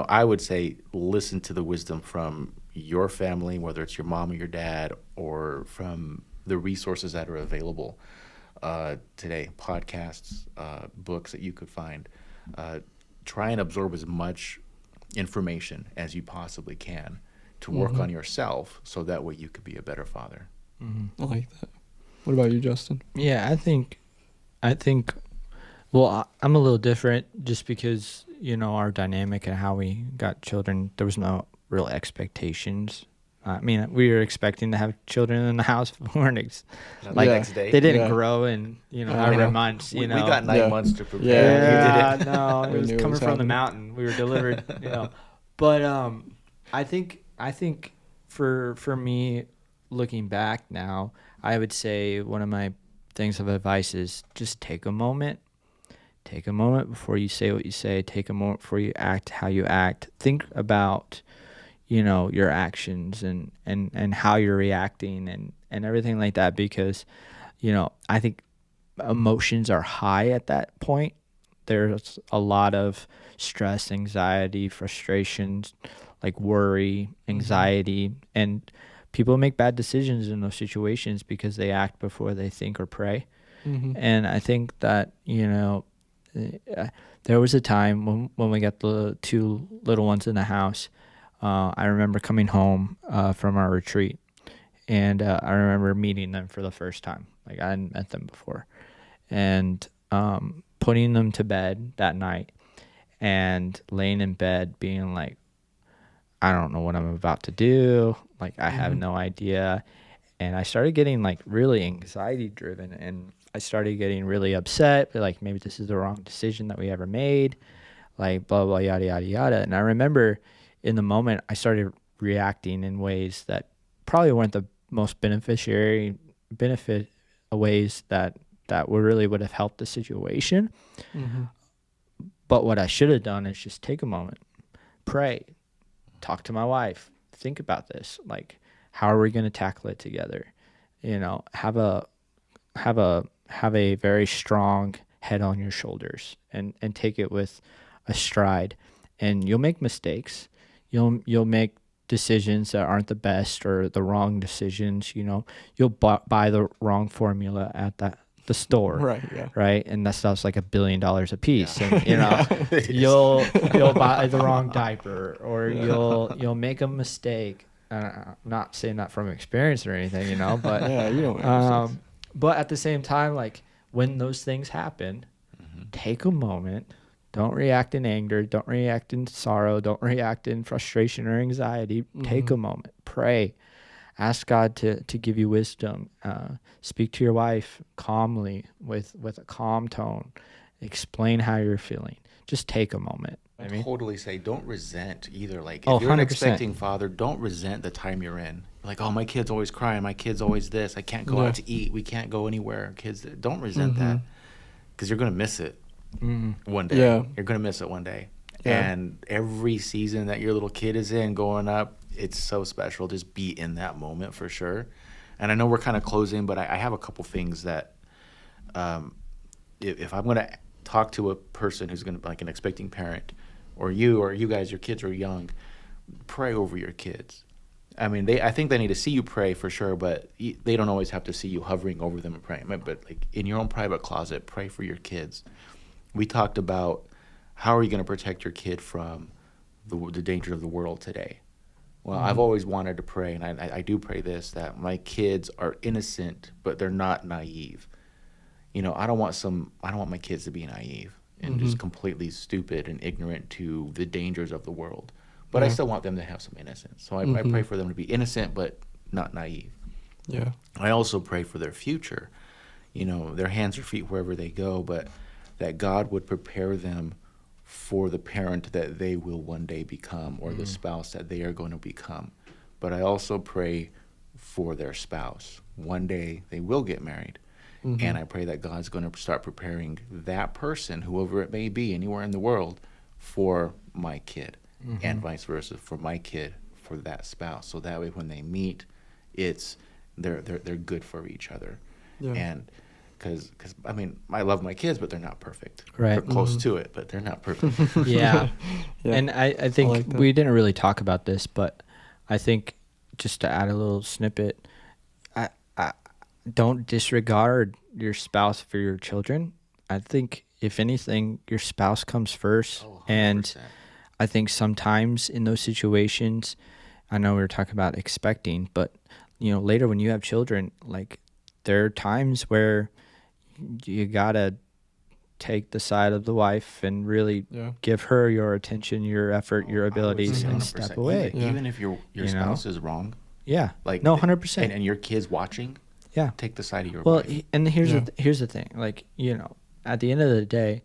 [SPEAKER 2] I would say, listen to the wisdom from your family, whether it's your mom or your dad, or from the resources that are available today, podcasts, books that you could find. Try and absorb as much information as you possibly can to work on yourself, so that way you could be a better father.
[SPEAKER 3] I like that. What about you, Justin?
[SPEAKER 1] Yeah, I think, well, I'm a little different just because, our dynamic and how we got children, there was no real expectations. I mean, we were expecting to have children in the house. We weren't
[SPEAKER 2] next day.
[SPEAKER 1] They didn't grow in, however months,
[SPEAKER 2] we got 9 months to prepare.
[SPEAKER 1] Yeah, no, it was coming from the mountain. We were delivered, But I think for me, looking back now, I would say one of my things of advice is just take a moment. Take a moment before you say what you say. Take a moment before you act how you act. Think about your actions and how you're reacting and everything like that, because, I think emotions are high at that point. There's a lot of stress, anxiety, frustrations, like worry, anxiety, and people make bad decisions in those situations because they act before they think or pray. And I think that, there was a time when we got the 2 little ones in the house. I remember coming home from our retreat, and I remember meeting them for the first time. Like, I hadn't met them before. and putting them to bed that night and laying in bed being like, I don't know what I'm about to do. Like, I have no idea. And I started getting like really anxiety driven, and I started getting really upset, like maybe this is the wrong decision that we ever made, like blah, blah, yada, yada, yada. And I remember in the moment I started reacting in ways that probably weren't the most benefit ways that really would have helped the situation. But what I should have done is just take a moment, pray, talk to my wife, think about this, like, how are we going to tackle it together? You know, have a very strong head on your shoulders, and take it with a stride. And you'll make mistakes. You'll make decisions that aren't the best or the wrong decisions. You know, you'll buy the wrong formula at the store,
[SPEAKER 3] Right, yeah.
[SPEAKER 1] Right, and that stuff's like $1 billion a piece, and you know, you'll buy the wrong diaper, or you'll make a mistake. I'm not saying that from experience or anything, you know, but
[SPEAKER 3] Yeah, you don't make mistakes.
[SPEAKER 1] but at the same time, like, when those things happen, take a moment. Don't react in anger. Don't react in sorrow. Don't react in frustration or anxiety. Take a moment. Pray. Ask God to give you wisdom. Speak to your wife calmly with a calm tone. Explain how you're feeling. Just take a moment.
[SPEAKER 2] I totally say don't resent either. Like, if
[SPEAKER 1] Oh,
[SPEAKER 2] you're an
[SPEAKER 1] 100%.
[SPEAKER 2] expecting father, don't resent the time you're in. Like, oh, my kid's always crying. My kid's always this. I can't go out to eat. We can't go anywhere. Kids, don't resent that, because you're going to miss it one day.
[SPEAKER 3] Yeah.
[SPEAKER 2] You're going to miss it one day.
[SPEAKER 3] Yeah.
[SPEAKER 2] And every season that your little kid is in growing up, it's so special. Just be in that moment for sure. And I know we're kind of closing, but I have a couple things that if I'm going to talk to a person who's going to, like, an expecting parent, or you guys, your kids are young, pray over your kids. I mean, I think they need to see you pray for sure, but they don't always have to see you hovering over them and praying. But like, in your own private closet, pray for your kids. We talked about how are you going to protect your kid from the danger of the world today. Well, I've always wanted to pray, and I do pray this, that my kids are innocent, but they're not naive. You know, I don't want my kids to be naive and just completely stupid and ignorant to the dangers of the world. But I still want them to have some innocence. So I pray for them to be innocent, but not naive.
[SPEAKER 3] Yeah.
[SPEAKER 2] I also pray for their future, you know, their hands or feet wherever they go, but that God would prepare them for the parent that they will one day become, or the spouse that they are going to become. But I also pray for their spouse. One day they will get married. And I pray that God's going to start preparing that person, whoever it may be, anywhere in the world, for my kid, and vice versa, for my kid, for that spouse. So that way, when they meet, they're good for each other.
[SPEAKER 3] Yeah.
[SPEAKER 2] And because I mean, I love my kids, but they're not perfect.
[SPEAKER 1] Right.
[SPEAKER 2] They're close to it, but they're not perfect.
[SPEAKER 1] Yeah.
[SPEAKER 3] Yeah.
[SPEAKER 1] And I think
[SPEAKER 3] like that.
[SPEAKER 1] we didn't really talk about this, but I think just to add a little snippet, I don't disregard your spouse for your children. I think, if anything, your spouse comes first.
[SPEAKER 2] Oh, 100%.
[SPEAKER 1] And I think sometimes in those situations, I know we were talking about expecting, but you know, later when you have children, like, there are times where you gotta take the side of the wife and really give her your attention, your effort, your abilities, and step away.
[SPEAKER 2] Even if your spouse is wrong.
[SPEAKER 1] Yeah.
[SPEAKER 2] Like,
[SPEAKER 1] no, 100%.
[SPEAKER 2] And your kid's watching.
[SPEAKER 1] Yeah.
[SPEAKER 2] Take the side of your
[SPEAKER 1] Well,
[SPEAKER 2] wife.
[SPEAKER 1] and here's the thing. Like, you know, at the end of the day,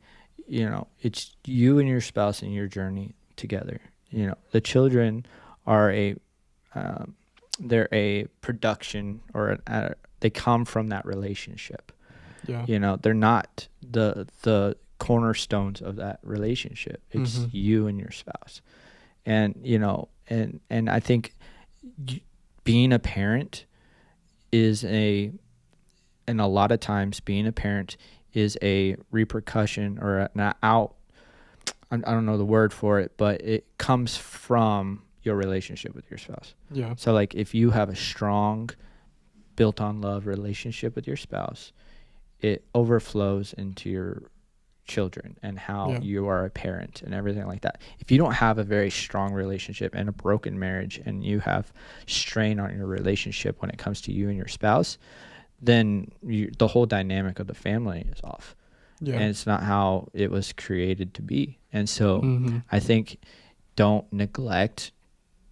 [SPEAKER 1] you know, it's you and your spouse and your journey together. You know, the children are they're a production, or they come from that relationship.
[SPEAKER 3] Yeah.
[SPEAKER 1] You know, they're not the cornerstones of that relationship. It's you and your spouse. And, you know, and I think being a parent and a lot of times being a parent is a repercussion, or I don't know the word for it, but it comes from your relationship with your spouse.
[SPEAKER 3] Yeah.
[SPEAKER 1] So, like, if you have a strong, built on love relationship with your spouse, it overflows into your children and how you are a parent and everything like that. If you don't have a very strong relationship and a broken marriage, and you have strain on your relationship when it comes to you and your spouse, then the whole dynamic of the family is off.
[SPEAKER 3] Yeah.
[SPEAKER 1] And it's not how it was created to be. And so
[SPEAKER 3] Mm-hmm.
[SPEAKER 1] I think don't neglect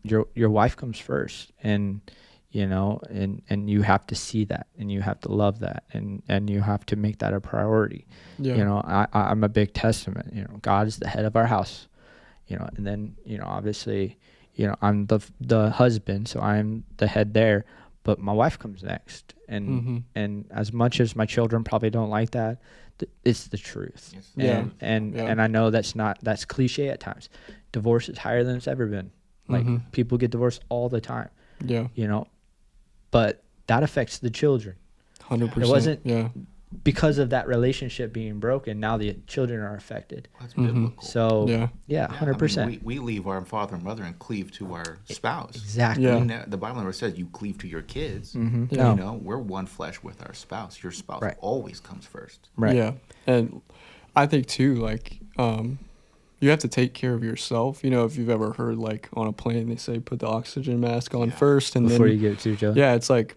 [SPEAKER 1] your wife comes first, and you know, and you have to see that, and you have to love that, and you have to make that a priority.
[SPEAKER 3] Yeah.
[SPEAKER 1] You know, I'm a big testament. You know, God is the head of our house. You know, and then, you know, obviously, you know, I'm the husband, so I'm the head there, but my wife comes next. And
[SPEAKER 3] Mm-hmm.
[SPEAKER 1] and as much as my children probably don't like that, it's the truth.
[SPEAKER 2] Yes.
[SPEAKER 3] Yeah.
[SPEAKER 1] And I know that's cliche at times. Divorce is higher than it's ever been. Like,
[SPEAKER 3] Mm-hmm.
[SPEAKER 1] people get divorced all the time,
[SPEAKER 3] Yeah.
[SPEAKER 1] you know, but that affects the children.
[SPEAKER 3] 100%.
[SPEAKER 1] It wasn't
[SPEAKER 3] Yeah.
[SPEAKER 1] because of that relationship being broken. Now the children are affected.
[SPEAKER 2] That's
[SPEAKER 3] Mhm.
[SPEAKER 2] biblical.
[SPEAKER 1] So
[SPEAKER 3] Yeah.
[SPEAKER 1] yeah,
[SPEAKER 2] Yeah,
[SPEAKER 1] 100%.
[SPEAKER 2] I mean, we leave our father and mother and cleave to our spouse.
[SPEAKER 1] Exactly.
[SPEAKER 3] Yeah.
[SPEAKER 2] The Bible never says you cleave to your kids.
[SPEAKER 1] Mm-hmm.
[SPEAKER 3] Yeah.
[SPEAKER 2] You know, we're one flesh with our spouse. Your spouse
[SPEAKER 1] Right.
[SPEAKER 2] always comes first.
[SPEAKER 1] Right.
[SPEAKER 3] Yeah. And I think too, like, you have to take care of yourself. You know, if you've ever heard, like, on a plane, they say put the oxygen mask on
[SPEAKER 2] Yeah.
[SPEAKER 3] first, and
[SPEAKER 1] Before
[SPEAKER 3] then
[SPEAKER 1] you give it to each other.
[SPEAKER 3] yeah, it's like,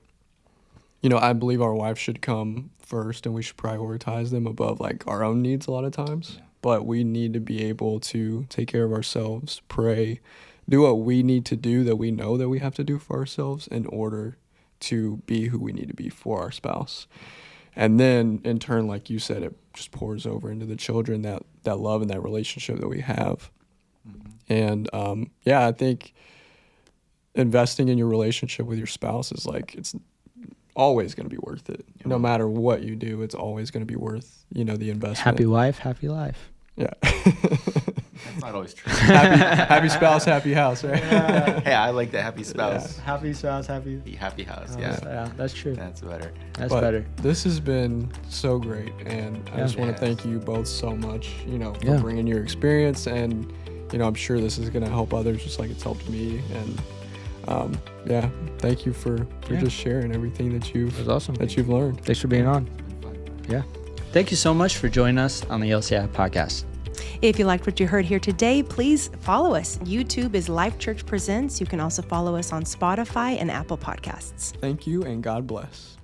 [SPEAKER 3] you know, I believe our wife should come first, and we should prioritize them above, like, our own needs a lot of times.
[SPEAKER 2] Yeah.
[SPEAKER 3] But we need to be able to take care of ourselves, pray, do what we need to do that we know that we have to do for ourselves in order to be who we need to be for our spouse. And then in turn, like you said, it just pours over into the children, that love and that relationship that we have.
[SPEAKER 2] Mm-hmm.
[SPEAKER 3] And yeah, I think investing in your relationship with your spouse is like, it's always going to be worth it. No matter what you do, it's always going to be worth, you know, the investment.
[SPEAKER 1] Happy wife, happy life.
[SPEAKER 3] Yeah.
[SPEAKER 2] That's not always true.
[SPEAKER 3] happy spouse, happy house, right?
[SPEAKER 2] Hey, I like that happy spouse.
[SPEAKER 1] Happy spouse, happy.
[SPEAKER 2] Happy house. Yeah.
[SPEAKER 1] Yeah, that's true.
[SPEAKER 2] That's better.
[SPEAKER 1] That's
[SPEAKER 3] But
[SPEAKER 1] better.
[SPEAKER 3] this has been so great, and I
[SPEAKER 1] Yeah.
[SPEAKER 3] just want
[SPEAKER 2] Yes.
[SPEAKER 3] to thank you both so much, you know, for
[SPEAKER 1] Yeah.
[SPEAKER 3] bringing your experience, and you know, I'm sure this is going to help others just like it's helped me. And yeah, thank you for
[SPEAKER 1] Yeah.
[SPEAKER 3] just sharing everything that
[SPEAKER 1] It was awesome.
[SPEAKER 3] you've learned.
[SPEAKER 1] Thanks for being on. Yeah. Thank you so much for joining us on the LCI podcast.
[SPEAKER 4] If you liked what you heard here today, please follow us. YouTube is LifeChurch Presents. You can also follow us on Spotify and Apple Podcasts.
[SPEAKER 3] Thank you, and God bless.